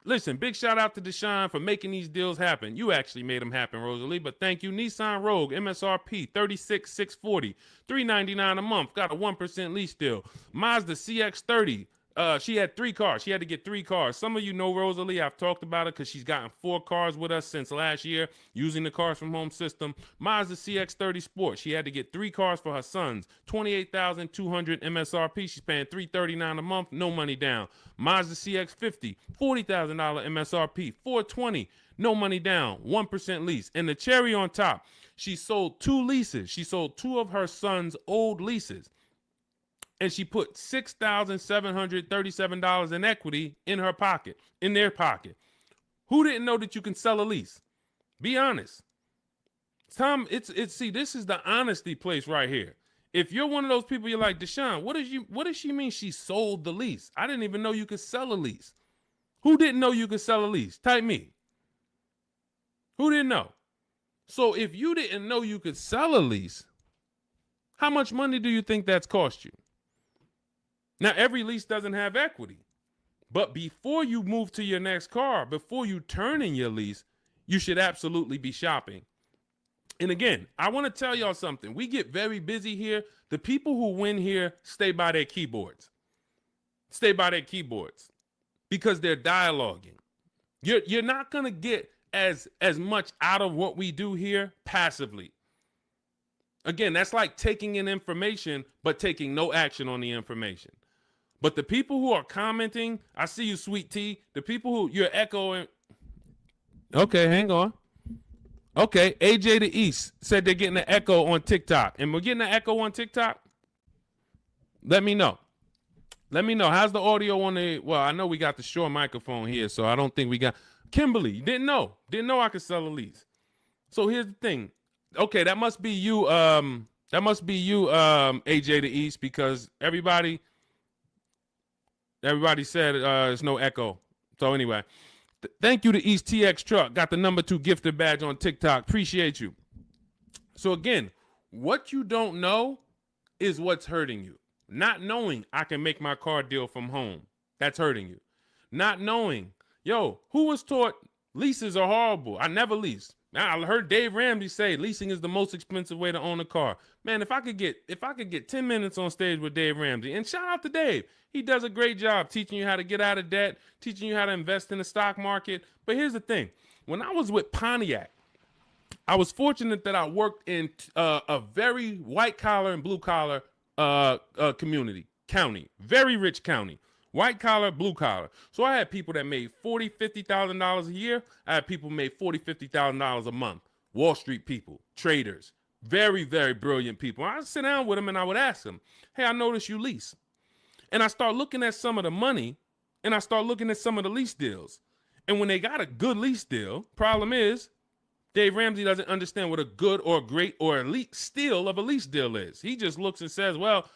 listen, big shout out to Deshone for making these deals happen. You actually made them happen, Rosalie, but thank you. Nissan Rogue, MSRP, $36,640, $399 a month, got a 1% lease deal. Mazda CX-30, she had 3 cars. She had to get 3 cars. Some of you know Rosalie. I've talked about it because she's gotten 4 cars with us since last year using the Cars from Home system. Mazda CX-30 Sport. She had to get 3 cars for her sons. $28,200 MSRP. She's paying $339 a month. No money down. Mazda CX-50. $40,000 MSRP. $420. No money down. 1% lease. And the cherry on top, she sold 2 leases. She sold 2 of her sons' old leases. And she put $6,737 in equity in her pocket, in their pocket. Who didn't know that you can sell a lease? Be honest. Tom, see, this is the honesty place right here. If you're one of those people, you're like, Deshone, what does she mean she sold the lease? I didn't even know you could sell a lease. Who didn't know you could sell a lease? Type me. Who didn't know? So if you didn't know you could sell a lease, how much money do you think that's cost you? Now, every lease doesn't have equity. But before you move to your next car, before you turn in your lease, you should absolutely be shopping. And again, I want to tell y'all something. We get very busy here. The people who win here stay by their keyboards. Stay by their keyboards because they're dialoguing. You're not going to get as much out of what we do here passively. Again, that's like taking in information but taking no action on the information. But the people who are commenting, I see you, Sweet Tea. The people who you're echoing. Okay, hang on. Okay, AJ the East said they're getting an echo on TikTok. And we're getting an echo on TikTok? Let me know. Let me know. How's the audio on the, well, I know we got the Shure microphone here, so I don't think we got, Kimberly, you didn't know. Didn't know I could sell a lease. So here's the thing. Okay, that must be you, AJ the East, because everybody said there's no echo. So anyway, thank you to East TX Truck. Got the #2 gifted badge on TikTok. Appreciate you. So again, what you don't know is what's hurting you. Not knowing I can make my car deal from home. That's hurting you. Not knowing, yo, who was taught leases are horrible? I never leased. I heard Dave Ramsey say leasing is the most expensive way to own a car. Man, if I could get 10 minutes on stage with Dave Ramsey, and shout out to Dave. He does a great job teaching you how to get out of debt, teaching you how to invest in the stock market. But here's the thing. When I was with Pontiac, I was fortunate that I worked in a very white collar and blue collar county, very rich county, white collar, blue collar. So I had people that made $40,000-$50,000 a year. I had people who made $40,000-$50,000 a month. Wall Street people, traders, very, very brilliant people. I would sit down with them and I would ask them, hey, I noticed you lease. And I start looking at some of the money and I start looking at some of the lease deals. And when they got a good lease deal, problem is Dave Ramsey doesn't understand what a good or great or elite steal of a lease deal is. He just looks and says, well,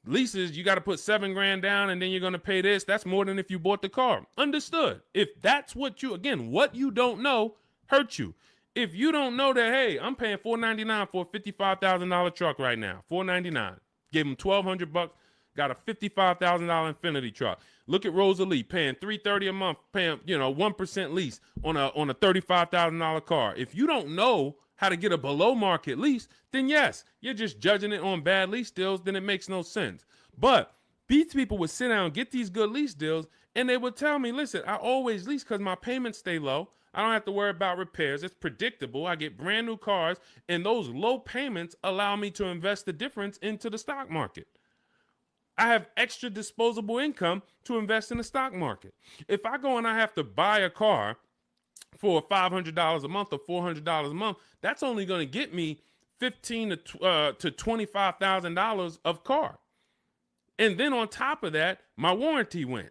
leases, you got to put $7,000 down and then you're going to pay this. That's more than if you bought the car. Understood. If that's what you, again, what you don't know hurts you. If you don't know that, hey, I'm paying $499 for a $55,000 truck right now, $499. Gave him $1,200, got a $55,000 Infinity truck. Look at Rosalie paying $330 a month, paying 1% lease on a $35,000 car. If you don't know how to get a below market lease, then yes, you're just judging it on bad lease deals. Then it makes no sense. But these people would sit down, get these good lease deals, and they would tell me, listen, I always lease because my payments stay low. I don't have to worry about repairs. It's predictable. I get brand new cars, and those low payments allow me to invest the difference into the stock market. I have extra disposable income to invest in the stock market. If I go and I have to buy a car for $500 a month or $400 a month, that's only going to get me $15,000 to $25,000 of car. And then on top of that, my warranty went.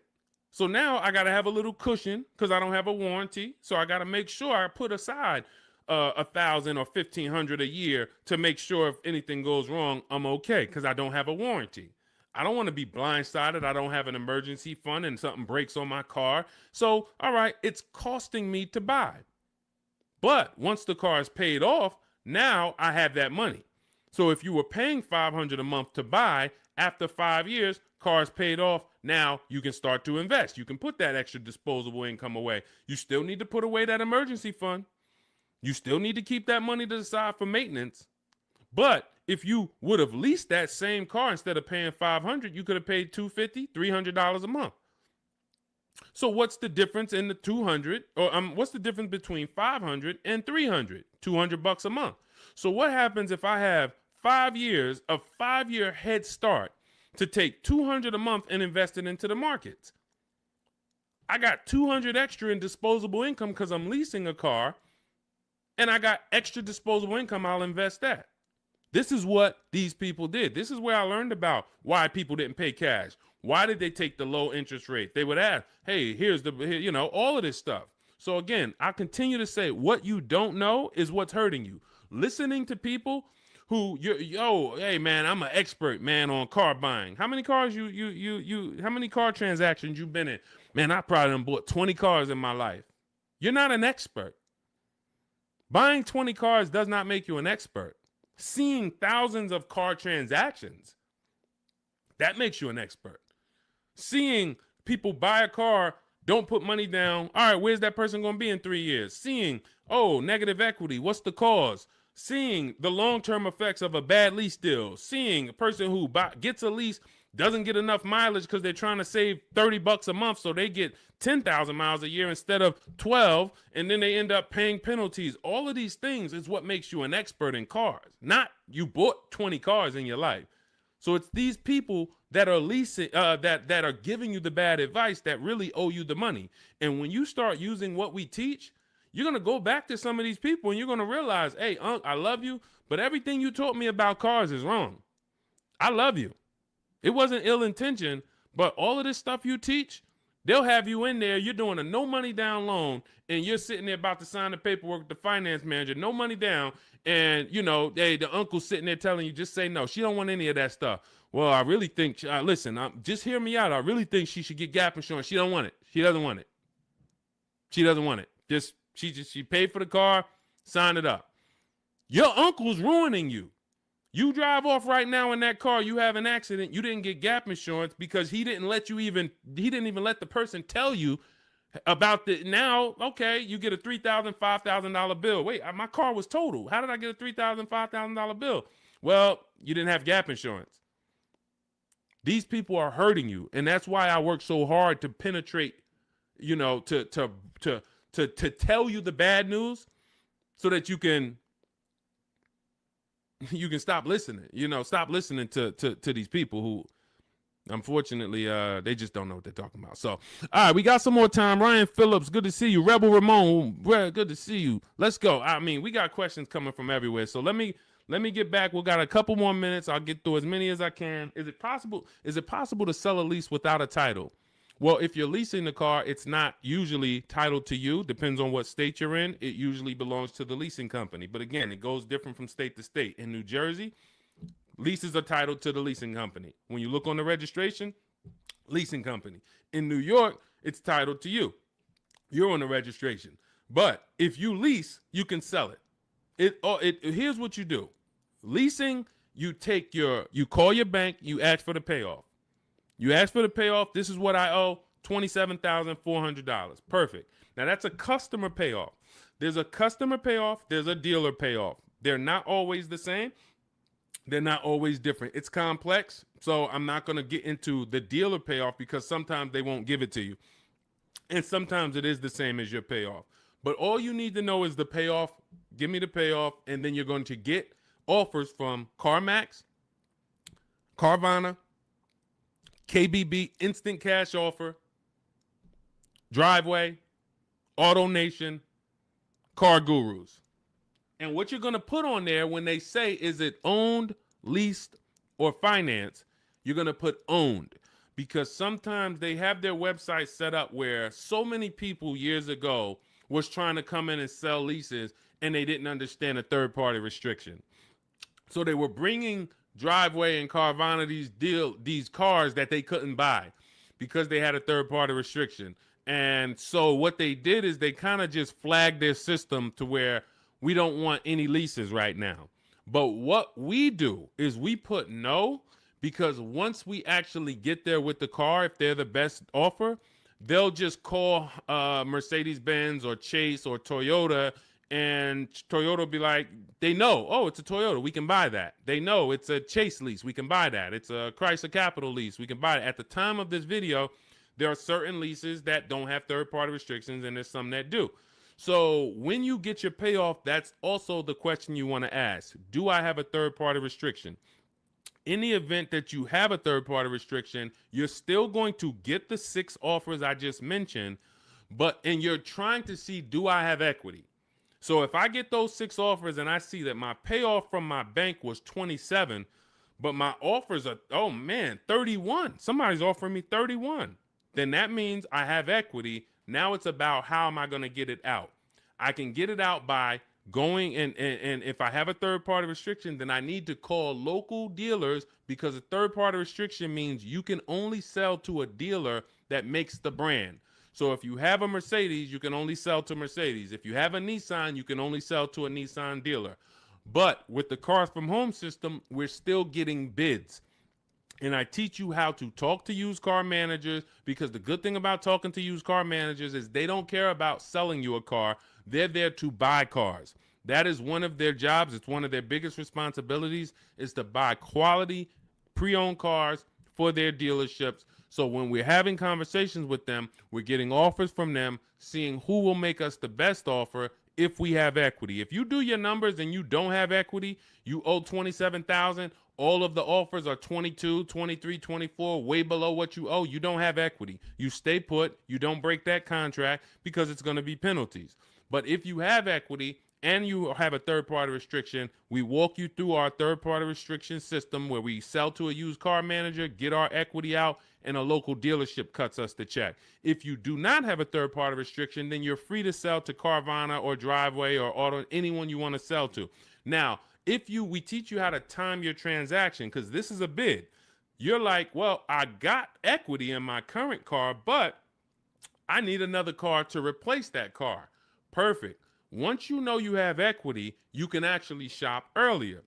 So now I got to have a little cushion because I don't have a warranty. So I got to make sure I put aside $1,000 or $1,500 a year to make sure if anything goes wrong, I'm okay because I don't have a warranty. I don't want to be blindsided. I don't have an emergency fund and something breaks on my car. So, all right, it's costing me to buy. But once the car is paid off, now I have that money. So if you were paying $500 a month to buy, after 5 years, car's paid off, now you can start to invest. You can put that extra disposable income away. You still need to put away that emergency fund. You still need to keep that money to the side for maintenance. But if you would have leased that same car instead of paying $500, you could have paid $250, $300 a month. So what's the difference in the 200 or what's the difference between 500 and 300? $200 a month. So what happens if I have 5 years, a 5-year head start to take $200 a month and invest it into the markets? I got $200 extra in disposable income because I'm leasing a car, and I got extra disposable income. I'll invest that. This is what these people did. This is where I learned about why people didn't pay cash. Why did they take the low interest rate? They would ask, hey, here's all of this stuff. So again, I continue to say what you don't know is what's hurting you. Listening to people who hey man, I'm an expert, man, on car buying. How many cars how many car transactions you've been in? Man, I probably done bought 20 cars in my life. You're not an expert. Buying 20 cars does not make you an expert. Seeing thousands of car transactions, that makes you an expert. Seeing people buy a car, don't put money down. All right, where's that person going to be in 3 years? Seeing, oh, negative equity. What's the cause? Seeing the long-term effects of a bad lease deal. Seeing a person who gets a lease, doesn't get enough mileage because they're trying to save $30 a month, so they get 10,000 miles a year instead of 12, and then they end up paying penalties. All of these things is what makes you an expert in cars, not you bought 20 cars in your life. So it's these people that are leasing, that are giving you the bad advice that really owe you the money. And when you start using what we teach, you're going to go back to some of these people and you're going to realize, hey, Unc, I love you, but everything you taught me about cars is wrong. I love you. It wasn't ill intention, but all of this stuff you teach, they'll have you in there. You're doing a no money down loan and you're sitting there about to sign the paperwork with the finance manager, no money down. And, you know, the uncle's sitting there telling you, just say no. She don't want any of that stuff. Well, I really think, listen, just hear me out. I really think she should get gap insurance. She don't want it. She doesn't want it. She doesn't want it. She paid for the car, sign it up. Your uncle's ruining you. You drive off right now in that car, you have an accident, you didn't get gap insurance because he didn't even let the person tell you about the, now, okay, you get a $3,000, $5,000 bill. Wait, my car was totaled. How did I get a $3,000, $5,000 bill? Well, you didn't have gap insurance. These people are hurting you. And that's why I work so hard to penetrate, you know, to tell you the bad news so that you can stop listening, stop listening to these people who, unfortunately, they just don't know what they're talking about. So, all right, we got some more time. Ryan Phillips, good to see you. Rebel Ramon, good to see you. Let's go. I mean, we got questions coming from everywhere. So let me get back. We got a couple more minutes. I'll get through as many as I can. Is it possible to sell a lease without a title? Well, if you're leasing the car, it's not usually titled to you. Depends on what state you're in. It usually belongs to the leasing company. But again, it goes different from state to state. In New Jersey, leases are titled to the leasing company. When you look on the registration, leasing company. In New York, it's titled to you. You're on the registration. But if you lease, you can sell it. Here's what you do. Leasing, you call your bank, you ask for the payoff. You ask for the payoff. This is what I owe, $27,400. Perfect. Now, that's a customer payoff. There's a customer payoff. There's a dealer payoff. They're not always the same. They're not always different. It's complex, so I'm not going to get into the dealer payoff because sometimes they won't give it to you. And sometimes it is the same as your payoff. But all you need to know is the payoff. Give me the payoff, and then you're going to get offers from CarMax, Carvana, KBB, Instant Cash Offer, Driveway, AutoNation, Car Gurus. And what you're going to put on there when they say, is it owned, leased, or financed, you're going to put owned. Because sometimes they have their website set up where so many people years ago was trying to come in and sell leases and they didn't understand a third-party restriction. So they were bringing Driveway and Carvana these cars that they couldn't buy because they had a third-party restriction. And so what they did is they kind of just flagged their system to where we don't want any leases right now. But what we do is we put no, because once we actually get there with the car, if they're the best offer, they'll just call Mercedes-Benz or Chase or Toyota, and Toyota will be like, they know, oh, it's a Toyota, we can buy that. They know it's a Chase lease, we can buy that. It's a Chrysler Capital lease, we can buy it. At the time of this video, there are certain leases that don't have third-party restrictions, and there's some that do. So when you get your payoff, that's also the question you want to ask. Do I have a third-party restriction? In the event that you have a third-party restriction, you're still going to get the 6 offers I just mentioned, and you're trying to see, do I have equity? So if I get those 6 offers and I see that my payoff from my bank was 27, but my offers are, 31. Somebody's offering me 31. Then that means I have equity. Now it's about how am I going to get it out? I can get it out by going and if I have a third-party restriction, then I need to call local dealers, because a third-party restriction means you can only sell to a dealer that makes the brand. So if you have a Mercedes, you can only sell to Mercedes. If you have a Nissan, you can only sell to a Nissan dealer. But with the Cars from Home system, we're still getting bids. and I teach you how to talk to used car managers, because the good thing about talking to used car managers is they don't care about selling you a car. They're there to buy cars. That is one of their jobs. It's one of their biggest responsibilities, is to buy quality pre-owned cars for their dealerships. So when we're having conversations with them, we're getting offers from them, seeing who will make us the best offer if we have equity. If you do your numbers and you don't have equity, you owe 27,000, all of the offers are 22, 23, 24, way below what you owe. You don't have equity. You stay put. You don't break that contract, because it's going to be penalties. But if you have equity and you have a third-party restriction, we walk you through our third-party restriction system, where we sell to a used car manager, get our equity out, and a local dealership cuts us the check. If you do not have a third-party restriction, then you're free to sell to Carvana or Driveway or Auto, anyone you want to sell to. Now, we teach you how to time your transaction, because this is a bid. You're like, well, I got equity in my current car, but I need another car to replace that car. Perfect. Once you know you have equity, you can actually shop earlier.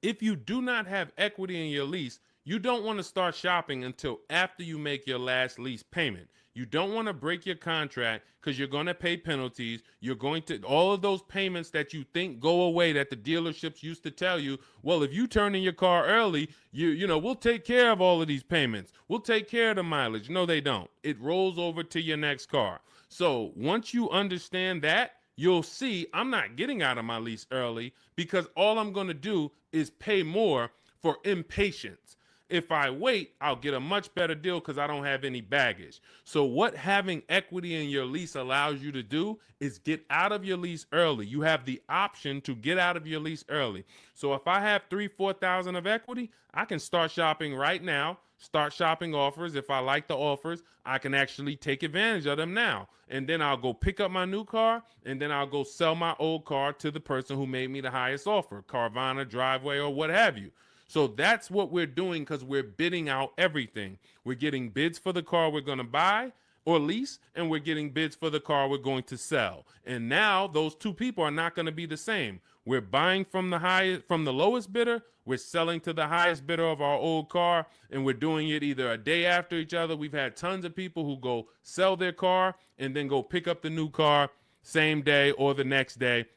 If you do not have equity in your lease, you don't want to start shopping until after you make your last lease payment. You don't want to break your contract, because you're going to pay penalties. You're going to, all of those payments that you think go away, that the dealerships used to tell you, well, if you turn in your car early, we'll take care of all of these payments. We'll take care of the mileage. No, they don't. It rolls over to your next car. So once you understand that, you'll see I'm not getting out of my lease early, because all I'm going to do is pay more for impatience. If I wait, I'll get a much better deal, because I don't have any baggage. So what having equity in your lease allows you to do is get out of your lease early. You have the option to get out of your lease early. So if I have 3,000-4,000 of equity, I can start shopping right now, start shopping offers. If I like the offers, I can actually take advantage of them now. And then I'll go pick up my new car, and then I'll go sell my old car to the person who made me the highest offer, Carvana, Driveway, or what have you. So that's what we're doing, because we're bidding out everything. We're getting bids for the car we're going to buy or lease, and we're getting bids for the car we're going to sell. And now those two people are not going to be the same. We're buying from the lowest bidder, we're selling to the highest bidder of our old car, and we're doing it either a day after each other. We've had tons of people who go sell their car and then go pick up the new car same day or the next day,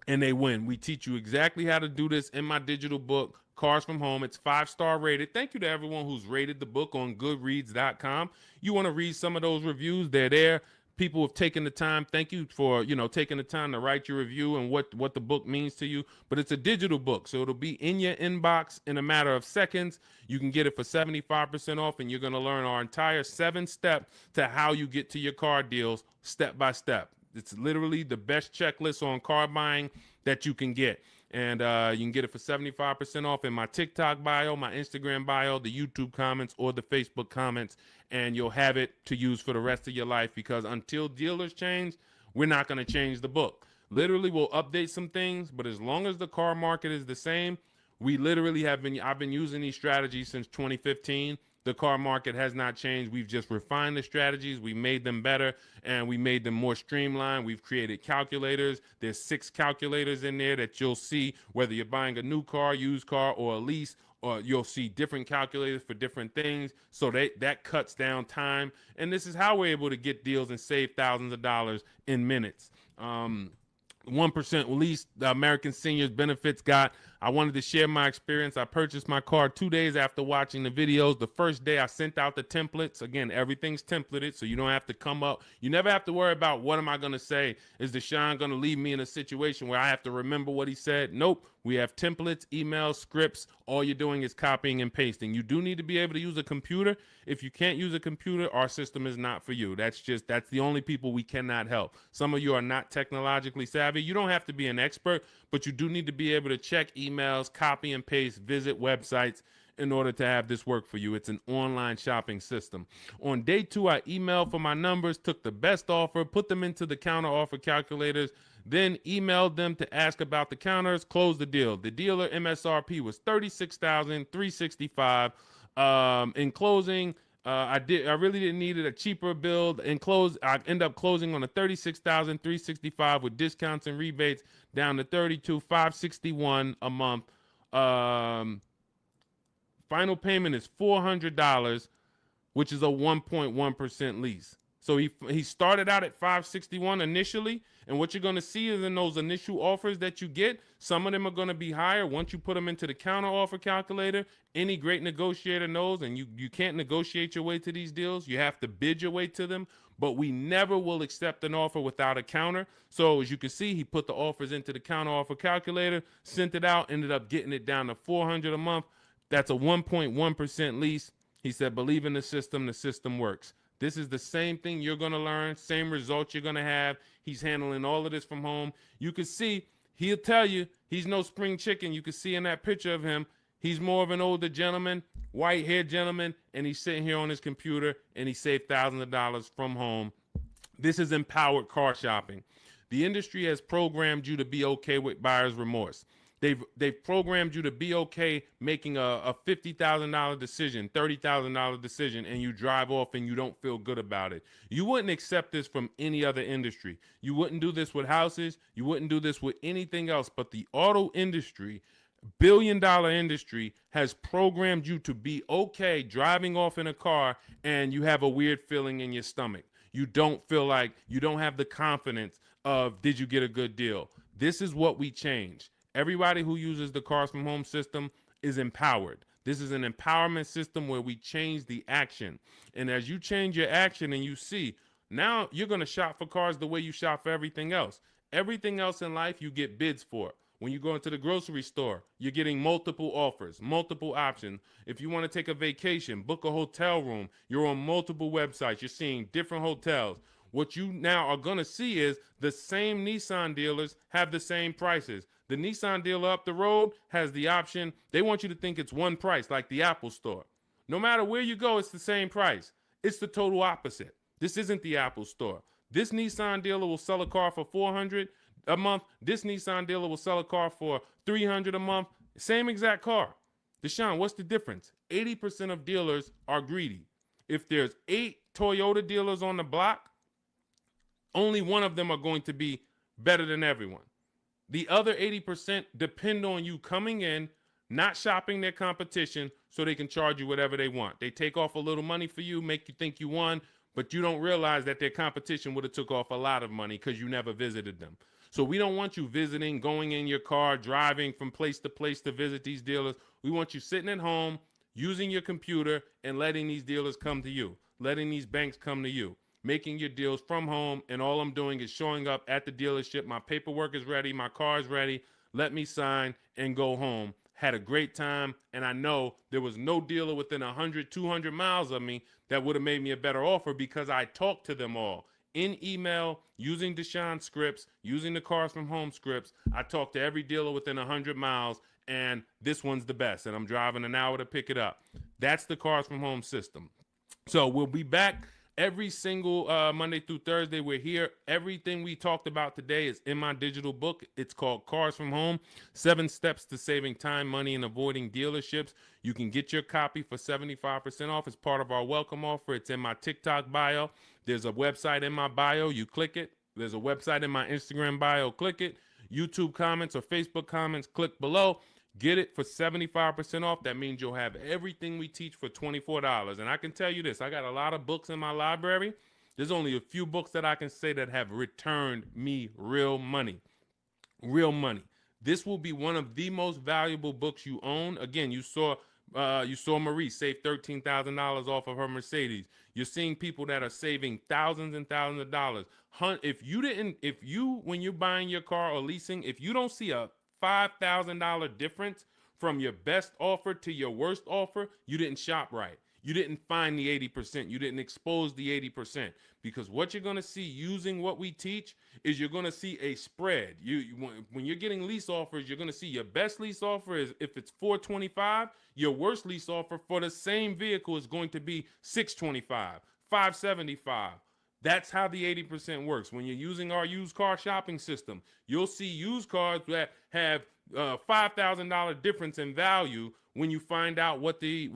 and they win. We teach you exactly how to do this in my digital book, Cars from Home. It's 5-star rated. Thank you to everyone who's rated the book on goodreads.com. You want to read some of those reviews, they're there. People have taken the time. Thank you for, taking the time to write your review and what the book means to you. But it's a digital book, so it'll be in your inbox in a matter of seconds. You can get it for 75% off, and you're going to learn our entire 7-step to how you get to your car deals step by step. It's literally the best checklist on car buying that you can get. And you can get it for 75% off in my TikTok bio, my Instagram bio, the YouTube comments, or the Facebook comments. And you'll have it to use for the rest of your life, because until dealers change, we're not going to change the book. Literally, we'll update some things, but as long as the car market is the same, I've been using these strategies since 2015. The car market has not changed. We've just refined the strategies. We made them better, and we made them more streamlined. We've created calculators. There's 6 calculators in there that you'll see whether you're buying a new car, used car, or a lease, or you'll see different calculators for different things. So that cuts down time. And this is how we're able to get deals and save thousands of dollars in minutes. 1% lease, the American Seniors Benefits Guide. I wanted to share my experience. I purchased my car 2 days after watching the videos. The first day I sent out the templates. Again, everything's templated, so you don't have to come up. You never have to worry about what am I going to say. Is Deshone going to leave me in a situation where I have to remember what he said? Nope. We have templates, emails, scripts. All you're doing is copying and pasting. You do need to be able to use a computer. If you can't use a computer, our system is not for you. That's the only people we cannot help. Some of you are not technologically savvy. You don't have to be an expert, but you do need to be able to check emails, copy and paste, visit websites in order to have this work for you. It's an online shopping system. On day 2, I emailed for my numbers, took the best offer, put them into the counter offer calculators, then emailed them to ask about the counters, closed the deal. The dealer MSRP was $36,365. In closing, I really didn't need it, a cheaper build. I end up closing on a $36,365 with discounts and rebates down to $32,561 a month. Final payment is $400, which is a 1.1% lease. So he started out at 561 initially, and what you're going to see is in those initial offers that you get, some of them are going to be higher once you put them into the counter offer calculator. Any great negotiator knows, and you can't negotiate your way to these deals. You have to bid your way to them, but we never will accept an offer without a counter. So as you can see, he put the offers into the counter offer calculator, sent it out, ended up getting it down to $400 a month. That's a 1.1% lease. He said, believe in the system works. This is the same thing you're going to learn, same results you're going to have. He's handling all of this from home. You can see, he'll tell you, he's no spring chicken. You can see in that picture of him, he's more of an older gentleman, white-haired gentleman, and he's sitting here on his computer, and he saved thousands of dollars from home. This is empowered car shopping. The industry has programmed you to be okay with buyer's remorse. They've programmed you to be okay making a $50,000 decision, $30,000 decision, and you drive off and you don't feel good about it. You wouldn't accept this from any other industry. You wouldn't do this with houses. You wouldn't do this with anything else. But the auto industry, billion-dollar industry, has programmed you to be okay driving off in a car and you have a weird feeling in your stomach. You don't feel like, you don't have the confidence of, did you get a good deal? This is what we change. Everybody who uses the Cars from Home system is empowered. This is an empowerment system where we change the action. And as you change your action and you see, now you're going to shop for cars the way you shop for everything else. Everything else in life you get bids for. When you go into the grocery store, you're getting multiple offers, multiple options. If you want to take a vacation, book a hotel room, you're on multiple websites. You're seeing different hotels. What you now are going to see is the same Nissan dealers have the same prices. The Nissan dealer up the road has the option. They want you to think it's one price, like the Apple store. No matter where you go, it's the same price. It's the total opposite. This isn't the Apple store. This Nissan dealer will sell a car for $400 a month. This Nissan dealer will sell a car for $300 a month. Same exact car. Deshone, what's the difference? 80% of dealers are greedy. If there's 8 Toyota dealers on the block, only one of them are going to be better than everyone. The other 80% depend on you coming in, not shopping their competition so they can charge you whatever they want. They take off a little money for you, make you think you won, but you don't realize that their competition would have took off a lot of money because you never visited them. So we don't want you visiting, going in your car, driving from place to visit these dealers. We want you sitting at home, using your computer, and letting these dealers come to you, letting these banks come to you, making your deals from home, and all I'm doing is showing up at the dealership. My paperwork is ready. My car is ready. Let me sign and go home. Had a great time, and I know there was no dealer within 100, 200 miles of me that would have made me a better offer because I talked to them all. In email, using Deshone scripts, using the Cars from Home scripts, I talked to every dealer within 100 miles, and this one's the best, and I'm driving an hour to pick it up. That's the Cars from Home system. So we'll be back every single Monday through Thursday. We're here. Everything we talked about today is in my digital book. It's called Cars from Home, 7 Steps to Saving Time, Money, and Avoiding Dealerships. You can get your copy for 75% off as part of our welcome offer. It's in my TikTok bio. There's a website in my bio. You click it. There's a website in my Instagram bio. Click it. YouTube comments or Facebook comments, click below. Get it for 75% off. That means you'll have everything we teach for $24. And I can tell you this, I got a lot of books in my library. There's only a few books that I can say that have returned me real money. Real money. This will be one of the most valuable books you own. Again, you saw Marie save $13,000 off of her Mercedes. You're seeing people that are saving thousands and thousands of dollars. When you're buying your car or leasing, if you don't see a $5,000 difference from your best offer to your worst offer, you didn't shop right. You didn't find the 80%. You didn't expose the 80%. Because what you're going to see using what we teach is you're going to see a spread. When you're getting lease offers, you're going to see your best lease offer is if it's $425, your worst lease offer for the same vehicle is going to be $625, $575. That's how the 80% works. When you're using our used car shopping system, you'll see used cars that have $5,000 difference in value when you find out what the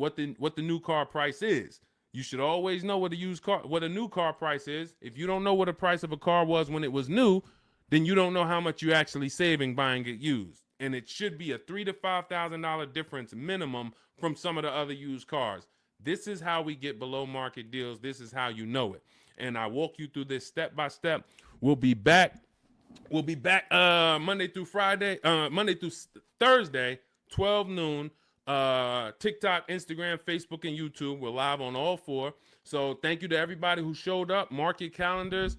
new car price is. You should always know what a new car price is. If you don't know what the price of a car was when it was new, then you don't know how much you're actually saving buying it used. and it should be a $3,000 to $5,000 difference minimum from some of the other used cars. This is how we get below market deals. This is how you know it. And I walk you through this step by step. We'll be back. Monday through Friday, Monday through Thursday, 12 noon. TikTok, Instagram, Facebook, and YouTube. We're live on all four. So thank you to everybody who showed up. Mark your calendars.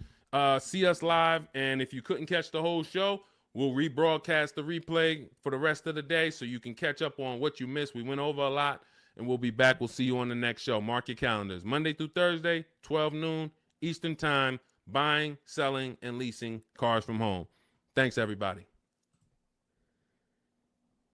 See us live. And if you couldn't catch the whole show, we'll rebroadcast the replay for the rest of the day so you can catch up on what you missed. We went over a lot, and we'll be back. We'll see you on the next show. Mark your calendars. Monday through Thursday, 12 noon Eastern Time, buying, selling, and leasing cars from home. Thanks, everybody.